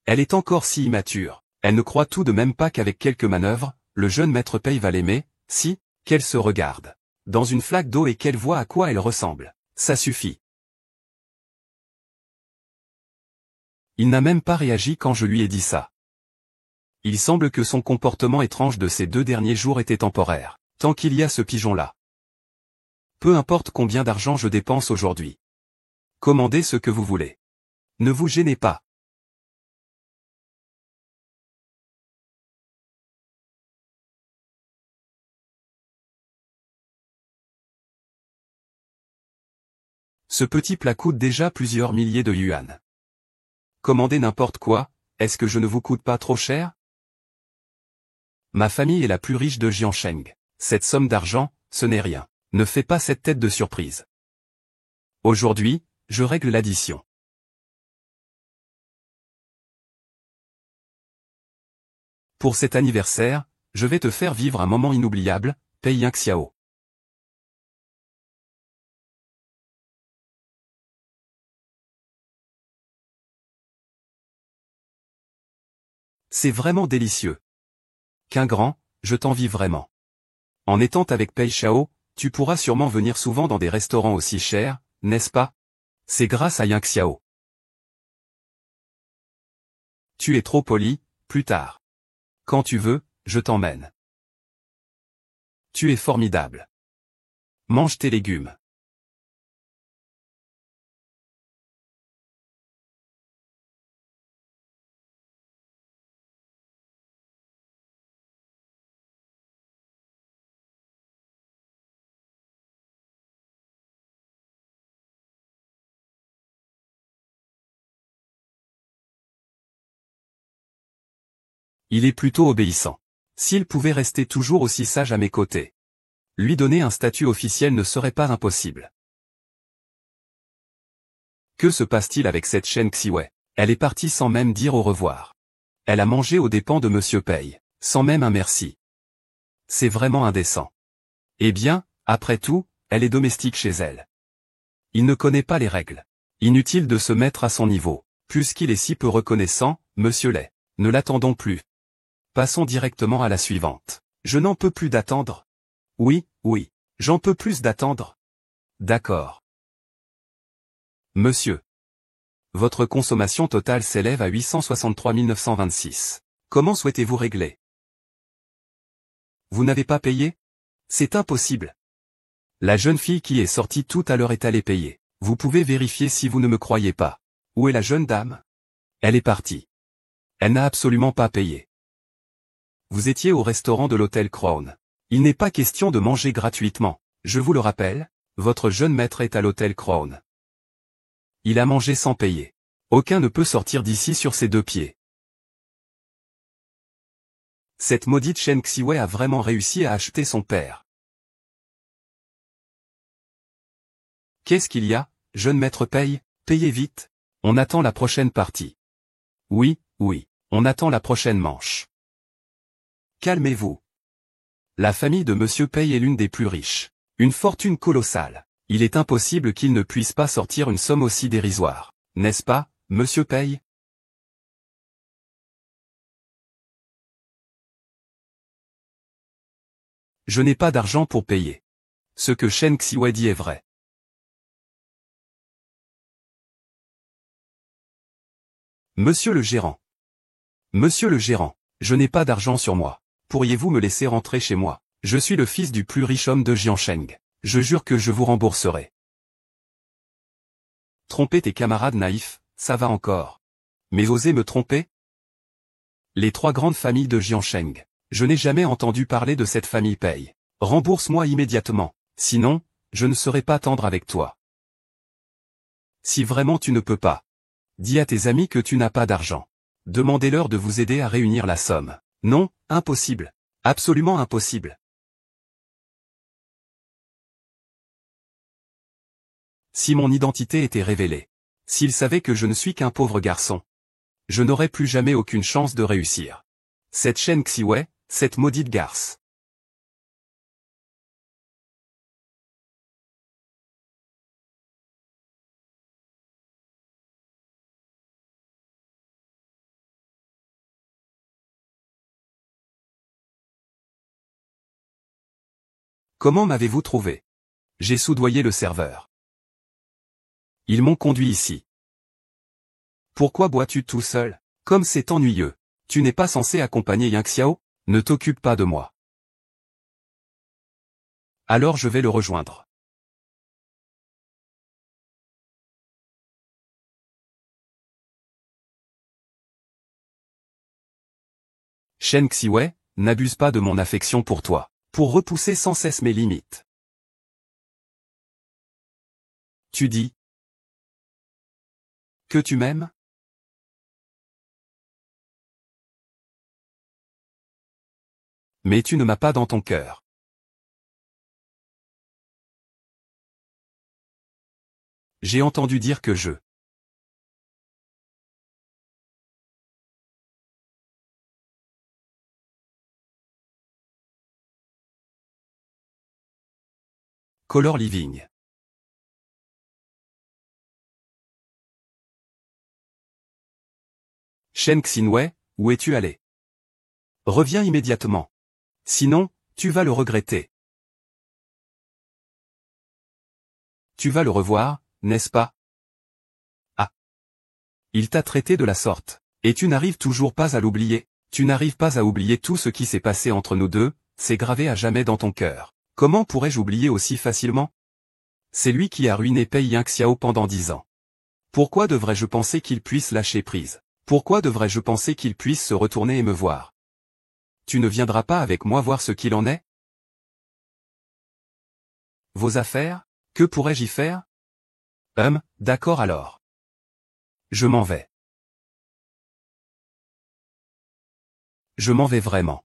[SPEAKER 1] Elle est encore si immature. Elle ne croit tout de même pas qu'avec quelques manœuvres, le jeune maître Pei va l'aimer, si, qu'elle se regarde. dans une flaque d'eau et qu'elle voit à quoi elle ressemble. Ça suffit. Il n'a même pas réagi quand je lui ai dit ça. Il semble que son comportement étrange de ces 2 derniers jours était temporaire, tant qu'il y a ce pigeon-là. Peu importe combien d'argent je dépense aujourd'hui. Commandez ce que vous voulez. Ne vous gênez pas. Ce petit plat coûte déjà plusieurs milliers de yuan. Commandez n'importe quoi, est-ce que je ne vous coûte pas trop cher? Ma famille est la plus riche de Jiansheng. Cette somme d'argent, ce n'est rien. Ne fais pas cette tête de surprise. Aujourd'hui, je règle l'addition. Pour cet anniversaire, je vais te faire vivre un moment inoubliable, Pei Yingxiao. C'est vraiment délicieux. Qu'un grand, je t'envie vraiment. En étant avec Pei Xiao, tu pourras sûrement venir souvent dans des restaurants aussi chers, n'est-ce pas? C'est grâce à Yingxiao. Tu es trop poli, plus tard. Quand tu veux, je t'emmène. Tu es formidable. Mange tes légumes. Il est plutôt obéissant. S'il pouvait rester toujours aussi sage à mes côtés. Lui donner un statut officiel ne serait pas impossible. Que se passe-t-il avec cette Chen Xiwei? Elle est partie sans même dire au revoir. Elle a mangé aux dépens de Monsieur Pei, sans même un merci. C'est vraiment indécent. Eh bien, après tout, elle est domestique chez elle. Il ne connaît pas les règles. Inutile de se mettre à son niveau, puisqu'il est si peu reconnaissant, Monsieur Lay. Ne l'attendons plus. Passons directement à la suivante. Je n'en peux plus d'attendre. Oui, oui, j'en peux plus d'attendre. D'accord. Monsieur. Votre consommation totale s'élève à 863 926. Comment souhaitez-vous régler? Vous n'avez pas payé? C'est impossible. La jeune fille qui est sortie tout à l'heure est allée payer. Vous pouvez vérifier si vous ne me croyez pas. Où est la jeune dame? Elle est partie. Elle n'a absolument pas payé. Vous étiez au restaurant de l'hôtel Crown. Il n'est pas question de manger gratuitement. Je vous le rappelle, votre jeune maître est à l'hôtel Crown. Il a mangé sans payer. Aucun ne peut sortir d'ici sur ses 2 pieds. Cette maudite Chen Xiwei a vraiment réussi à acheter son père. Qu'est-ce qu'il y a, jeune maître Pei? Payez vite. On attend la prochaine partie. Oui, oui, on attend la prochaine manche. Calmez-vous. La famille de Monsieur Pei est l'une des plus riches. Une fortune colossale. Il est impossible qu'il ne puisse pas sortir une somme aussi dérisoire. N'est-ce pas, Monsieur Pei? Je n'ai pas d'argent pour payer. Ce que Chen Xiwei dit est vrai. Monsieur le gérant. Monsieur le gérant, je n'ai pas d'argent sur moi. Pourriez-vous me laisser rentrer chez moi? Je suis le fils du plus riche homme de Jiansheng. Je jure que je vous rembourserai. Tromper tes camarades naïfs, ça va encore. Mais oser me tromper? Les 3 grandes familles de Jiansheng. Je n'ai jamais entendu parler de cette famille Pei. Rembourse-moi immédiatement. Sinon, je ne serai pas tendre avec toi. Si vraiment tu ne peux pas. Dis à tes amis que tu n'as pas d'argent. Demandez-leur de vous aider à réunir la somme. Non, impossible. Absolument impossible. Si mon identité était révélée. S'ils savaient que je ne suis qu'un pauvre garçon. Je n'aurais plus jamais aucune chance de réussir. Cette Chen Xiwei, cette maudite garce. Comment m'avez-vous trouvé? J'ai soudoyé le serveur. Ils m'ont conduit ici. Pourquoi bois-tu tout seul? Comme c'est ennuyeux. Tu n'es pas censé accompagner Yang Xiao? Ne t'occupe pas de moi. Alors je vais le rejoindre. Shen Xiwei, n'abuse pas de mon affection pour toi, pour repousser sans cesse mes limites. Tu dis que tu m'aimes? Mais tu ne m'as pas dans ton cœur. J'ai entendu dire que je... Color Living. Shen Xinwei, où es-tu allé? Reviens immédiatement. Sinon, tu vas le regretter. Tu vas le revoir, n'est-ce pas? Ah. Il t'a traité de la sorte. Et tu n'arrives toujours pas à l'oublier. Tu n'arrives pas à oublier tout ce qui s'est passé entre nous deux, c'est gravé à jamais dans ton cœur. Comment pourrais-je oublier aussi facilement? C'est lui qui a ruiné Pei Yingxiao pendant 10 ans. Pourquoi devrais-je penser qu'il puisse lâcher prise? Pourquoi devrais-je penser qu'il puisse se retourner et me voir? Tu ne viendras pas avec moi voir ce qu'il en est? Vos affaires? Que pourrais-je y faire? D'accord alors. Je m'en vais. Je m'en vais vraiment.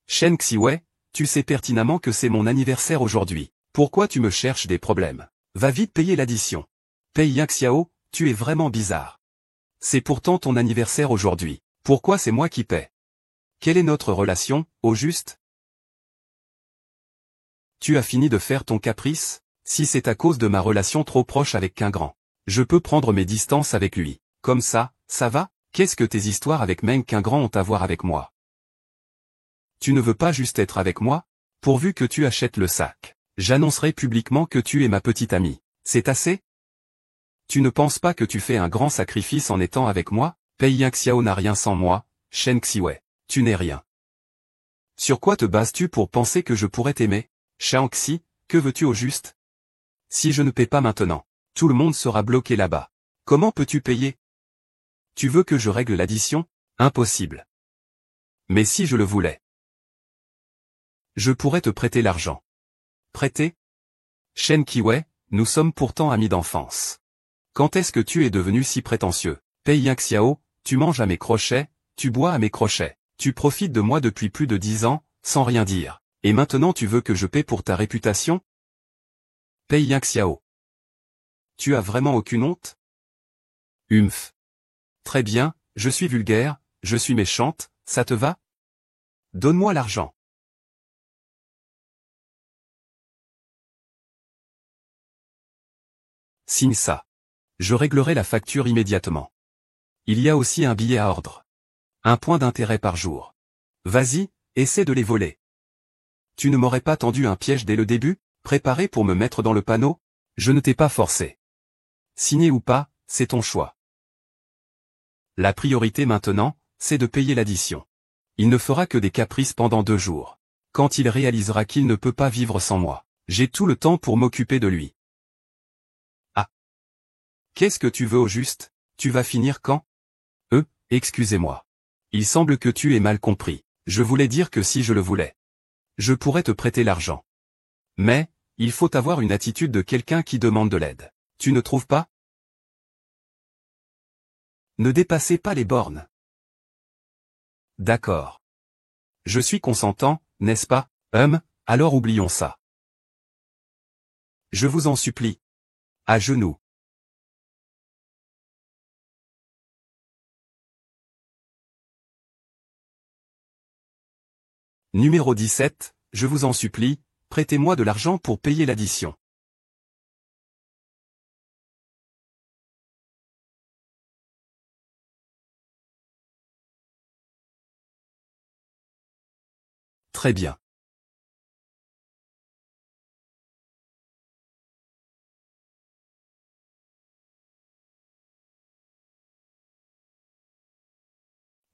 [SPEAKER 1] Shen Xiwei, tu sais pertinemment que c'est mon anniversaire aujourd'hui. Pourquoi tu me cherches des problèmes? Va vite payer l'addition. Pei Yingxiao, tu es vraiment bizarre. C'est pourtant ton anniversaire aujourd'hui. Pourquoi c'est moi qui paie? Quelle est notre relation, au juste? Tu as fini de faire ton caprice? Si c'est à cause de ma relation trop proche avec Qingran, je peux prendre mes distances avec lui. Comme ça va? Qu'est-ce que tes histoires avec Meng Qingran ont à voir avec moi? Tu ne veux pas juste être avec moi? Pourvu que tu achètes le sac. J'annoncerai publiquement que tu es ma petite amie. C'est assez? Tu ne penses pas que tu fais un grand sacrifice en étant avec moi? Pei Yingxiao n'a rien sans moi, Shen Xiwei. Tu n'es rien. Sur quoi te bases-tu pour penser que je pourrais t'aimer? Shaanxi, que veux-tu au juste? Si je ne paie pas maintenant, tout le monde sera bloqué là-bas. Comment peux-tu payer? Tu veux que je règle l'addition? Impossible. Mais si je le voulais, je pourrais te prêter l'argent. Prêter? Shen Xiwei, nous sommes pourtant amis d'enfance. Quand est-ce que tu es devenu si prétentieux? Pei Yingxiao, tu manges à mes crochets, tu bois à mes crochets, tu profites de moi depuis plus de 10 ans, sans rien dire. Et maintenant tu veux que je paie pour ta réputation? Pei Yingxiao. Tu as vraiment aucune honte? Humph. Très bien, je suis vulgaire, je suis méchante, ça te va? Donne-moi l'argent. Signe ça. Je réglerai la facture immédiatement. Il y a aussi un billet à ordre. 1 point d'intérêt par jour. Vas-y, essaie de les voler. Tu ne m'aurais pas tendu un piège dès le début, préparé pour me mettre dans le panneau? Je ne t'ai pas forcé. Signer ou pas, c'est ton choix. La priorité maintenant, c'est de payer l'addition. Il ne fera que des caprices pendant 2 jours. Quand il réalisera qu'il ne peut pas vivre sans moi, j'ai tout le temps pour m'occuper de lui. Ah. Qu'est-ce que tu veux au juste? Tu vas finir quand? Excusez-moi. Il semble que tu aies mal compris. Je voulais dire que si je le voulais, je pourrais te prêter l'argent. Mais, il faut avoir une attitude de quelqu'un qui demande de l'aide. Tu ne trouves pas? Ne dépassez pas les bornes. D'accord. Je suis consentant, n'est-ce pas? Alors oublions ça. Je vous en supplie. À genoux. Numéro 17, je vous en supplie, prêtez-moi de l'argent pour payer l'addition. Très bien.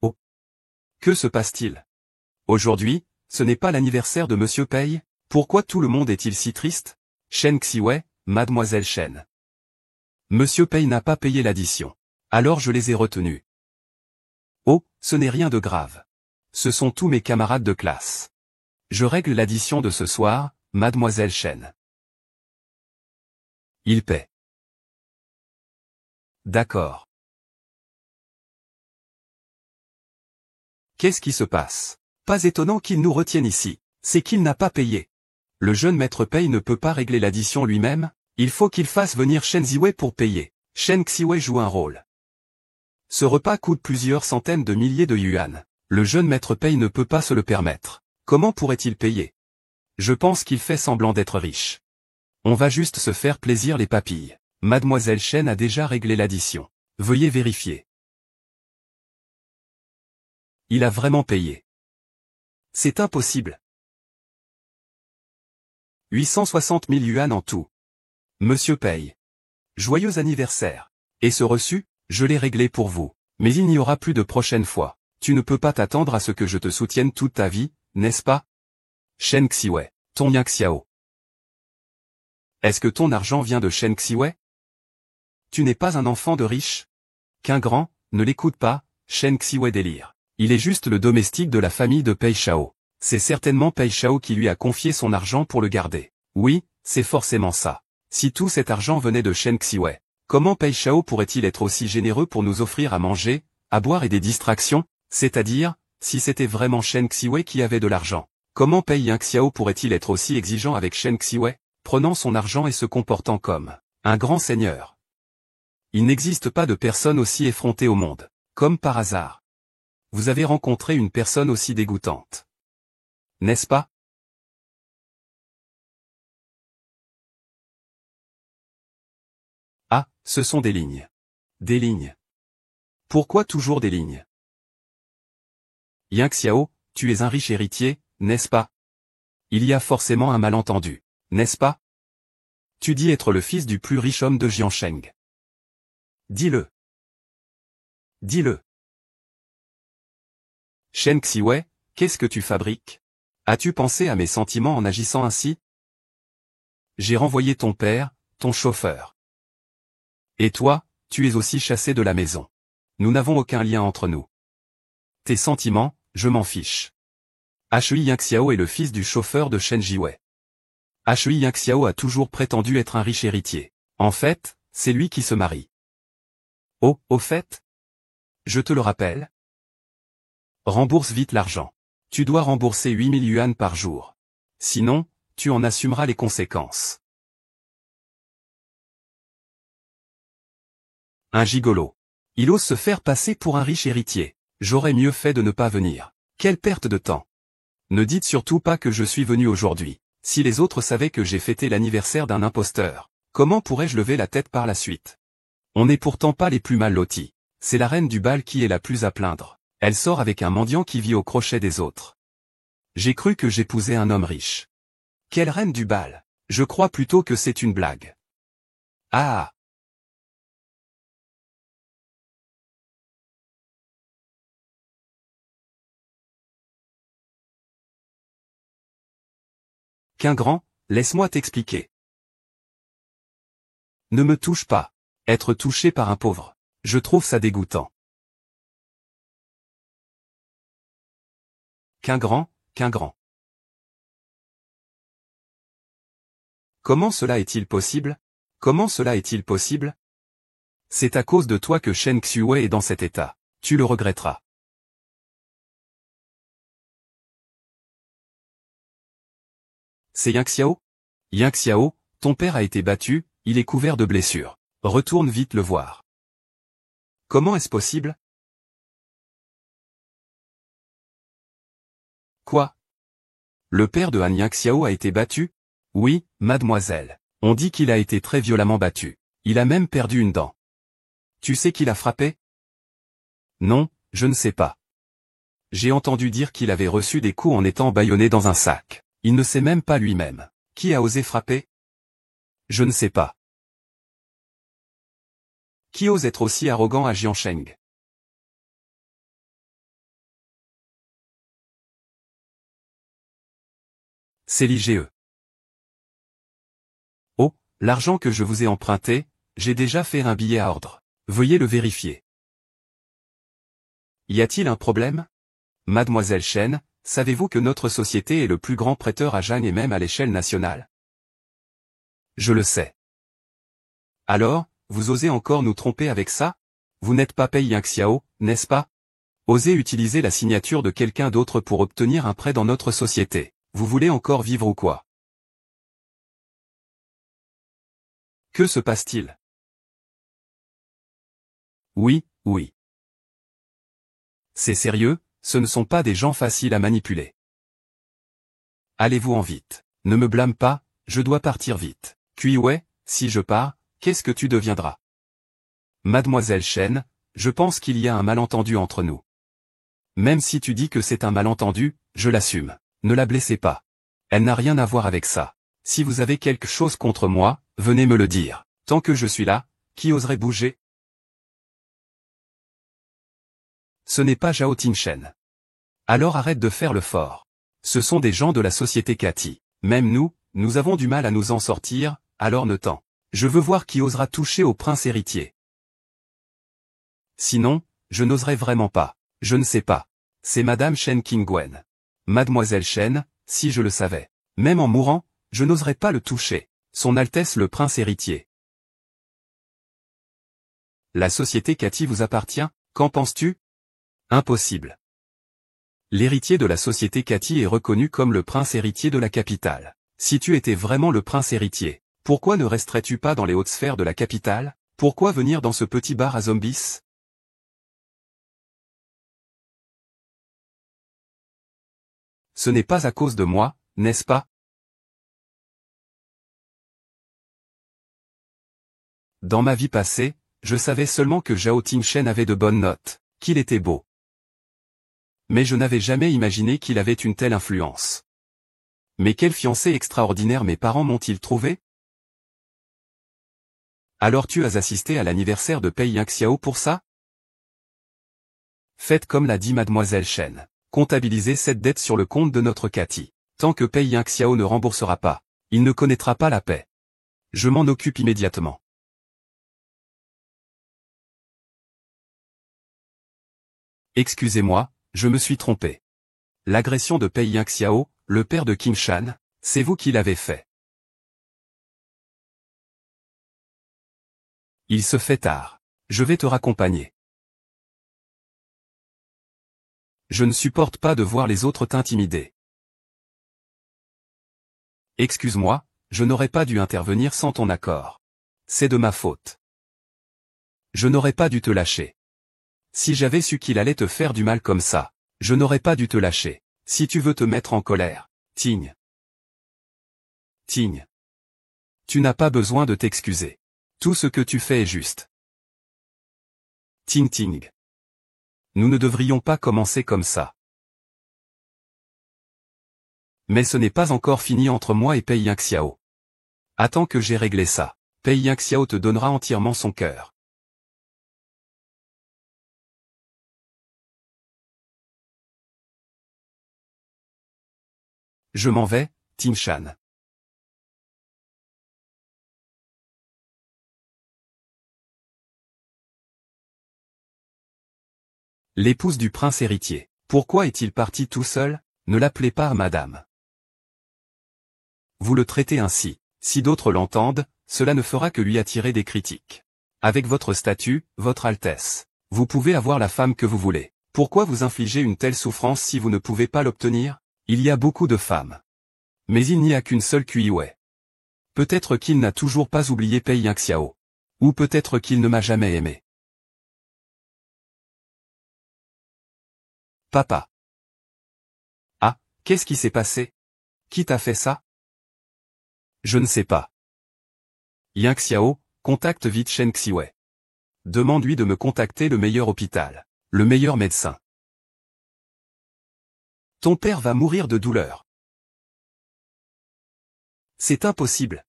[SPEAKER 1] Oh. Que se passe-t-il? Aujourd'hui, ce n'est pas l'anniversaire de Monsieur Pei? Pourquoi tout le monde est-il si triste? Shen Xiwei, Mademoiselle Shen. Monsieur Pei n'a pas payé l'addition. Alors je les ai retenus. Oh, ce n'est rien de grave. Ce sont tous mes camarades de classe. Je règle l'addition de ce soir, Mademoiselle Shen. Il paie. D'accord. Qu'est-ce qui se passe? Pas étonnant qu'il nous retienne ici. C'est qu'il n'a pas payé. Le jeune maître Pei ne peut pas régler l'addition lui-même, il faut qu'il fasse venir Shen Ziwei pour payer. Shen Xiwei joue un rôle. Ce repas coûte plusieurs centaines de milliers de yuan. Le jeune maître Pei ne peut pas se le permettre. Comment pourrait-il payer? Je pense qu'il fait semblant d'être riche. On va juste se faire plaisir les papilles. Mademoiselle Shen a déjà réglé l'addition. Veuillez vérifier. Il a vraiment payé. C'est impossible. 860 000 yuan en tout. Monsieur Pei. Joyeux anniversaire. Et ce reçu, je l'ai réglé pour vous. Mais il n'y aura plus de prochaine fois. Tu ne peux pas t'attendre à ce que je te soutienne toute ta vie, n'est-ce pas? Shen Xiwei, ton Yang Xiao. Est-ce que ton argent vient de Shen Xiwei? Tu n'es pas un enfant de riche? Qu'un grand, ne l'écoute pas, Shen Xiwei délire. Il est juste le domestique de la famille de Pei Shao. C'est certainement Pei Shao qui lui a confié son argent pour le garder. Oui, c'est forcément ça. Si tout cet argent venait de Shen Xiwei, comment Pei Shao pourrait-il être aussi généreux pour nous offrir à manger, à boire et des distractions? C'est-à-dire, si c'était vraiment Shen Xiwei qui avait de l'argent, comment Pei Yang Xiao pourrait-il être aussi exigeant avec Shen Xiwei, prenant son argent et se comportant comme un grand seigneur? Il n'existe pas de personne aussi effrontée au monde. Comme par hasard. Vous avez rencontré une personne aussi dégoûtante. N'est-ce pas? Ah, ce sont des lignes. Des lignes. Pourquoi toujours des lignes? Yang Xiao, tu es un riche héritier, n'est-ce pas? Il y a forcément un malentendu, n'est-ce pas? Tu dis être le fils du plus riche homme de Jiansheng. Dis-le. Dis-le. Shen Xiwei, qu'est-ce que tu fabriques? As-tu pensé à mes sentiments en agissant ainsi? J'ai renvoyé ton père, ton chauffeur. Et toi, tu es aussi chassé de la maison. Nous n'avons aucun lien entre nous. Tes sentiments, je m'en fiche. Hui Yang Xiao est le fils du chauffeur de Shen Jiwei. Hui Yang Xiao a toujours prétendu être un riche héritier. En fait, c'est lui qui se marie. Oh, au fait? Je te le rappelle. Rembourse vite l'argent. Tu dois rembourser 8000 yuan par jour. Sinon, tu en assumeras les conséquences. Un gigolo. Il ose se faire passer pour un riche héritier. J'aurais mieux fait de ne pas venir. Quelle perte de temps. Ne dites surtout pas que je suis venu aujourd'hui. Si les autres savaient que j'ai fêté l'anniversaire d'un imposteur, comment pourrais-je lever la tête par la suite? On n'est pourtant pas les plus mal lotis. C'est la reine du bal qui est la plus à plaindre. Elle sort avec un mendiant qui vit au crochet des autres. J'ai cru que j'épousais un homme riche. Quelle reine du bal? Je crois plutôt que c'est une blague. Ah! Qu'un grand, laisse-moi t'expliquer. Ne me touche pas. Être touché par un pauvre. Je trouve ça dégoûtant. Qu'un grand, qu'un grand. Comment cela est-il possible? Comment cela est-il possible? C'est à cause de toi que Shen Xiwei est dans cet état. Tu le regretteras. C'est Yang Xiao? Yang Xiao, ton père a été battu, il est couvert de blessures. Retourne vite le voir. Comment est-ce possible? Quoi? Le père de Han Yang Xiao a été battu? Oui, mademoiselle. On dit qu'il a été très violemment battu. Il a même perdu une dent. Tu sais qui l'a frappé? Non, je ne sais pas. J'ai entendu dire qu'il avait reçu des coups en étant bâillonné dans un sac. Il ne sait même pas lui-même. Qui a osé frapper? Je ne sais pas. Qui ose être aussi arrogant à Jiancheng? C'est l'IGE. Oh, l'argent que je vous ai emprunté, j'ai déjà fait un billet à ordre. Veuillez le vérifier. Y a-t-il un problème? Mademoiselle Chen, savez-vous que notre société est le plus grand prêteur à Jeanne et même à l'échelle nationale? Je le sais. Alors, vous osez encore nous tromper avec ça? Vous n'êtes pas Pei Yingxiao, n'est-ce pas? Osez utiliser la signature de quelqu'un d'autre pour obtenir un prêt dans notre société. Vous voulez encore vivre ou quoi? Que se passe-t-il? Oui, oui. C'est sérieux, ce ne sont pas des gens faciles à manipuler. Allez-vous-en vite. Ne me blâme pas, je dois partir vite. Puis ouais, si je pars, qu'est-ce que tu deviendras? Mademoiselle Chen, je pense qu'il y a un malentendu entre nous. Même si tu dis que c'est un malentendu, je l'assume. Ne la blessez pas. Elle n'a rien à voir avec ça. Si vous avez quelque chose contre moi, venez me le dire. Tant que je suis là, qui oserait bouger? Ce n'est pas Zhao Tingshen. Alors arrête de faire le fort. Ce sont des gens de la société Cathy. Même nous, nous avons du mal à nous en sortir, alors ne t'en. Je veux voir qui osera toucher au prince héritier. Sinon, je n'oserais vraiment pas. Je ne sais pas. C'est Madame Shen Qingwen. Mademoiselle Shen, si je le savais. Même en mourant, je n'oserais pas le toucher. Son Altesse le prince héritier. La société Cathy vous appartient, qu'en penses-tu? Impossible. L'héritier de la société Cathy est reconnu comme le prince héritier de la capitale. Si tu étais vraiment le prince héritier, pourquoi ne resterais-tu pas dans les hautes sphères de la capitale? Pourquoi venir dans ce petit bar à zombies? Ce n'est pas à cause de moi, n'est-ce pas? Dans ma vie passée, je savais seulement que Zhao Tingshen avait de bonnes notes, qu'il était beau. Mais je n'avais jamais imaginé qu'il avait une telle influence. Mais quel fiancé extraordinaire mes parents m'ont-ils trouvé? Alors tu as assisté à l'anniversaire de Pei Yingxiao pour ça? Faites comme l'a dit Mademoiselle Chen. Comptabilisez cette dette sur le compte de notre Cathy. Tant que Pei Yingxiao ne remboursera pas, il ne connaîtra pas la paix. Je m'en occupe immédiatement. Excusez-moi, je me suis trompé. L'agression de Pei Yingxiao, le père de Qin Shan, c'est vous qui l'avez fait. Il se fait tard. Je vais te raccompagner. Je ne supporte pas de voir les autres t'intimider. Excuse-moi, je n'aurais pas dû intervenir sans ton accord. C'est de ma faute. Je n'aurais pas dû te lâcher. Si j'avais su qu'il allait te faire du mal comme ça, je n'aurais pas dû te lâcher. Si tu veux te mettre en colère, Ting. Ting. Tu n'as pas besoin de t'excuser. Tout ce que tu fais est juste. Ting Ting. Nous ne devrions pas commencer comme ça. Mais ce n'est pas encore fini entre moi et Pei Yingxiao. Attends que j'ai réglé ça. Pei Yingxiao te donnera entièrement son cœur. Je m'en vais, Ting Shan. L'épouse du prince héritier. Pourquoi est-il parti tout seul? Ne l'appelez pas madame. Vous le traitez ainsi. Si d'autres l'entendent, cela ne fera que lui attirer des critiques. Avec votre statut, votre Altesse, vous pouvez avoir la femme que vous voulez. Pourquoi vous infliger une telle souffrance si vous ne pouvez pas l'obtenir? Il y a beaucoup de femmes. Mais il n'y a qu'une seule Kuiwei. Peut-être qu'il n'a toujours pas oublié Pei Yingxiao. Ou peut-être qu'il ne m'a jamais aimé. Papa. Ah, qu'est-ce qui s'est passé? Qui t'a fait ça? Je ne sais pas. Yingxiao, contacte vite Shen Xiwei. Demande-lui de me contacter le meilleur hôpital. Le meilleur médecin. Ton père va mourir de douleur. C'est impossible.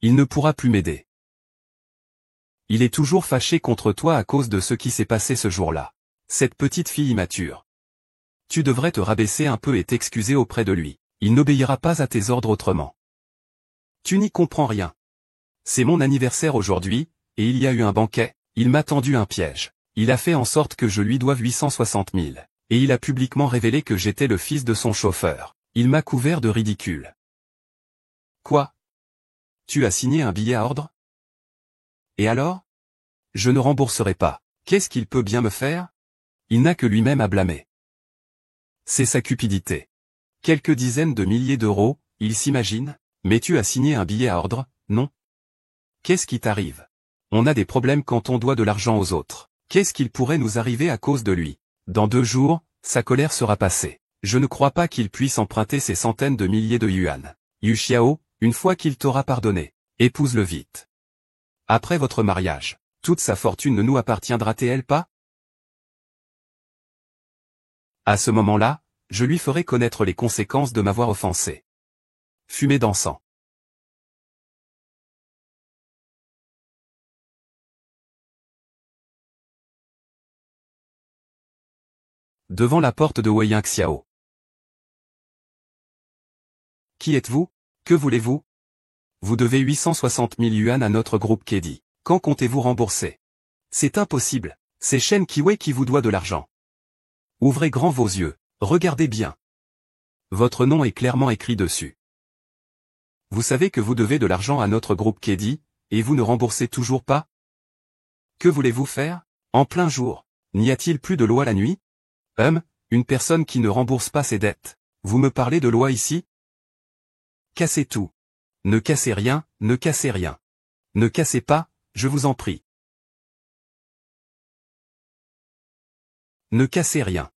[SPEAKER 1] Il ne pourra plus m'aider. Il est toujours fâché contre toi à cause de ce qui s'est passé ce jour-là. Cette petite fille immature. Tu devrais te rabaisser un peu et t'excuser auprès de lui. Il n'obéira pas à tes ordres autrement. Tu n'y comprends rien. C'est mon anniversaire aujourd'hui, et il y a eu un banquet, il m'a tendu un piège. Il a fait en sorte que je lui doive 860 000. Et il a publiquement révélé que j'étais le fils de son chauffeur. Il m'a couvert de ridicule. Quoi? Tu as signé un billet à ordre? Et alors? Je ne rembourserai pas. Qu'est-ce qu'il peut bien me faire? Il n'a que lui-même à blâmer. C'est sa cupidité. Quelques dizaines de milliers d'euros, il s'imagine? Mais tu as signé un billet à ordre, non? Qu'est-ce qui t'arrive? On a des problèmes quand on doit de l'argent aux autres. Qu'est-ce qu'il pourrait nous arriver à cause de lui? Dans 2 jours, sa colère sera passée. Je ne crois pas qu'il puisse emprunter ces centaines de milliers de yuan. Yu Xiao, une fois qu'il t'aura pardonné, épouse-le vite. Après votre mariage, toute sa fortune ne nous appartiendra-t-elle pas? À ce moment-là, je lui ferai connaître les conséquences de m'avoir offensé. Fumée d'encens. Devant la porte de Wei Xiao. Qui êtes-vous? Que voulez-vous? Vous devez 860 000 yuan à notre groupe Kedi. Quand comptez-vous rembourser? C'est impossible. C'est Shen Qiwei qui vous doit de l'argent. Ouvrez grand vos yeux. Regardez bien. Votre nom est clairement écrit dessus. Vous savez que vous devez de l'argent à notre groupe Kedi, et vous ne remboursez toujours pas? Que voulez-vous faire? En plein jour. N'y a-t-il plus de loi la nuit? Une personne qui ne rembourse pas ses dettes. Vous me parlez de loi ici? Cassez tout. Ne cassez rien, ne cassez rien. Ne cassez pas, je vous en prie. Ne cassez rien.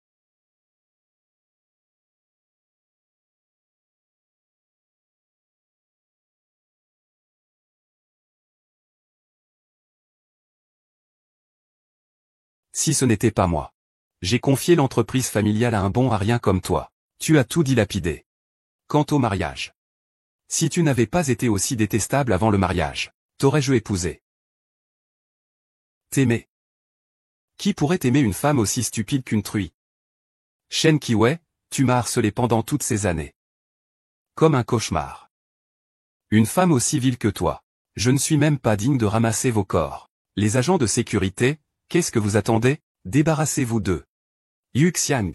[SPEAKER 1] Si ce n'était pas moi. J'ai confié l'entreprise familiale à un bon à rien comme toi. Tu as tout dilapidé. Quant au mariage. Si tu n'avais pas été aussi détestable avant le mariage, t'aurais-je épousé? T'aimer. Qui pourrait aimer une femme aussi stupide qu'une truie? Shen Qiwei, tu m'as harcelé pendant toutes ces années. Comme un cauchemar. Une femme aussi vile que toi. Je ne suis même pas digne de ramasser vos corps. Les agents de sécurité, qu'est-ce que vous attendez? Débarrassez-vous d'eux. Yu Xiang.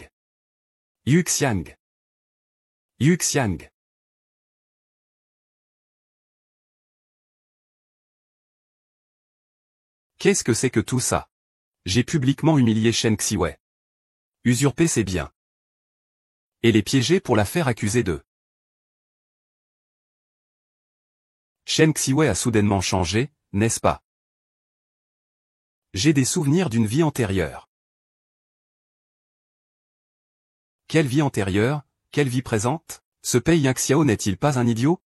[SPEAKER 1] Yu Xiang. Yu Xiang. Qu'est-ce que c'est que tout ça? J'ai publiquement humilié Shen Qiwei. Usurper ses biens. Et les piéger pour la faire accuser d'eux. Shen Qiwei a soudainement changé, n'est-ce pas? J'ai des souvenirs d'une vie antérieure. Quelle vie antérieure, quelle vie présente? Ce Pei Xiao n'est-il pas un idiot?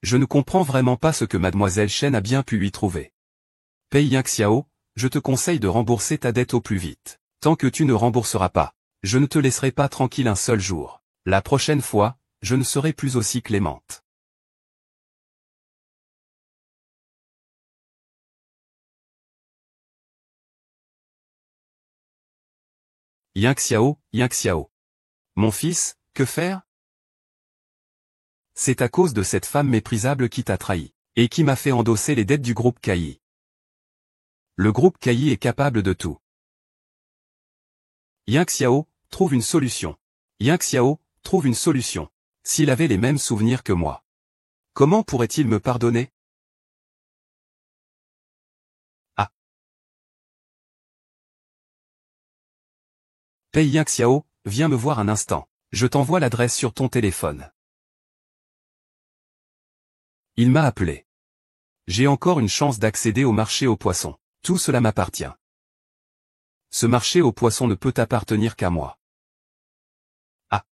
[SPEAKER 1] Je ne comprends vraiment pas ce que mademoiselle Shen a bien pu lui trouver. Pei Xiao, je te conseille de rembourser ta dette au plus vite. Tant que tu ne rembourseras pas, je ne te laisserai pas tranquille un seul jour. La prochaine fois, je ne serai plus aussi clémente. Xiao. Mon fils, que faire? C'est à cause de cette femme méprisable qui t'a trahi, et qui m'a fait endosser les dettes du groupe Kai. Le groupe Kai est capable de tout. Xiao, trouve une solution. Xiao, trouve une solution. S'il avait les mêmes souvenirs que moi, comment pourrait-il me pardonner? Ah. Pei Xiao, viens me voir un instant. Je t'envoie l'adresse sur ton téléphone. Il m'a appelé. J'ai encore une chance d'accéder au marché aux poissons. Tout cela m'appartient. Ce marché aux poissons ne peut appartenir qu'à moi. Ah.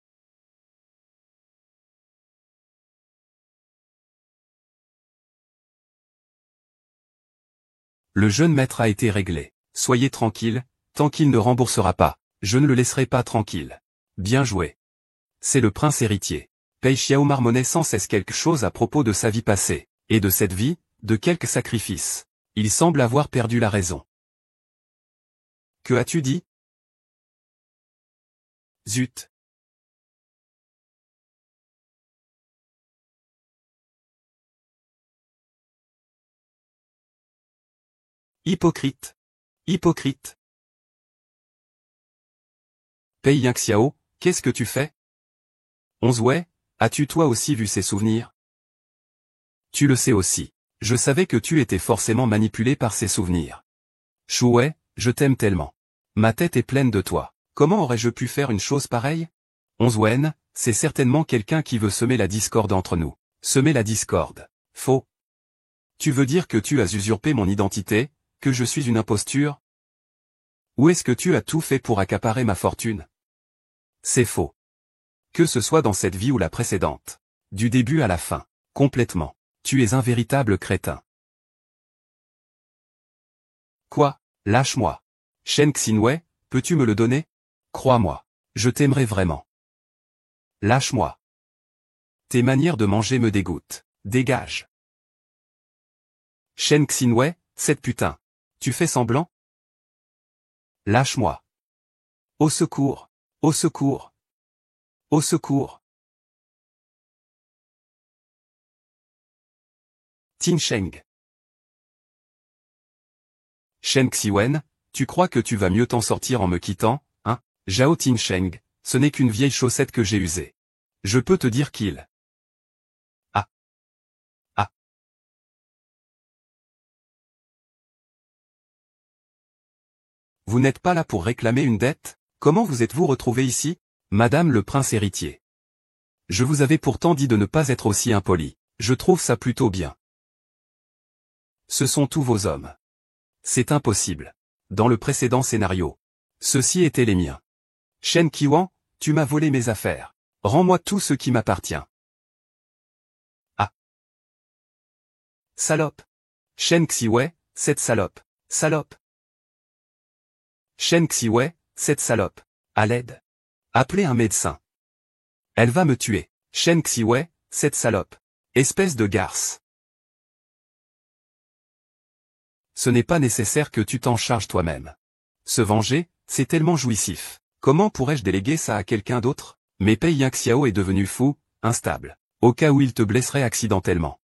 [SPEAKER 1] Le jeune maître a été réglé. Soyez tranquille, tant qu'il ne remboursera pas, je ne le laisserai pas tranquille. Bien joué. C'est le prince héritier. Pei Xiao marmonnait sans cesse quelque chose à propos de sa vie passée, et de cette vie, de quelques sacrifices. Il semble avoir perdu la raison. Que as-tu dit? Zut. Hypocrite. Hypocrite. Pei Yingxiao, qu'est-ce que tu fais? 11 Ouais, as-tu toi aussi vu ces souvenirs? Tu le sais aussi. Je savais que tu étais forcément manipulé par ces souvenirs. Chouet, je t'aime tellement. Ma tête est pleine de toi. Comment aurais-je pu faire une chose pareille? 11 Wen, c'est certainement quelqu'un qui veut semer la discorde entre nous. Semer la discorde. Faux. Tu veux dire que tu as usurpé mon identité, que je suis une imposture? Ou est-ce que tu as tout fait pour accaparer ma fortune? C'est faux. Que ce soit dans cette vie ou la précédente. Du début à la fin. Complètement. Tu es un véritable crétin. Quoi? Lâche-moi. Shen Xinwei, peux-tu me le donner? Crois-moi. Je t'aimerais vraiment. Lâche-moi. Tes manières de manger me dégoûtent. Dégage. Shen Xinwei, cette putain. Tu fais semblant? Lâche-moi. Au secours. Au secours. Au secours. Tin Sheng. Shen Xiwen, tu crois que tu vas mieux t'en sortir en me quittant, hein? Zhao Tin Sheng, ce n'est qu'une vieille chaussette que j'ai usée. Je peux te dire qu'il... Ah. Ah. Vous n'êtes pas là pour réclamer une dette? Comment vous êtes-vous retrouvé ici? Madame le prince héritier. Je vous avais pourtant dit de ne pas être aussi impoli. Je trouve ça plutôt bien. Ce sont tous vos hommes. C'est impossible. Dans le précédent scénario. Ceux-ci étaient les miens. Shen Qiwan, tu m'as volé mes affaires. Rends-moi tout ce qui m'appartient. Ah. Salope. Shen Xiwei, cette salope. Salope. Shen Xiwei, cette salope. À l'aide. Appelez un médecin. Elle va me tuer. Shen Xiwei, cette salope. Espèce de garce. Ce n'est pas nécessaire que tu t'en charges toi-même. Se venger, c'est tellement jouissif. Comment pourrais-je déléguer ça à quelqu'un d'autre? Mais Pei Yingxiao est devenu fou, instable. Au cas où il te blesserait accidentellement.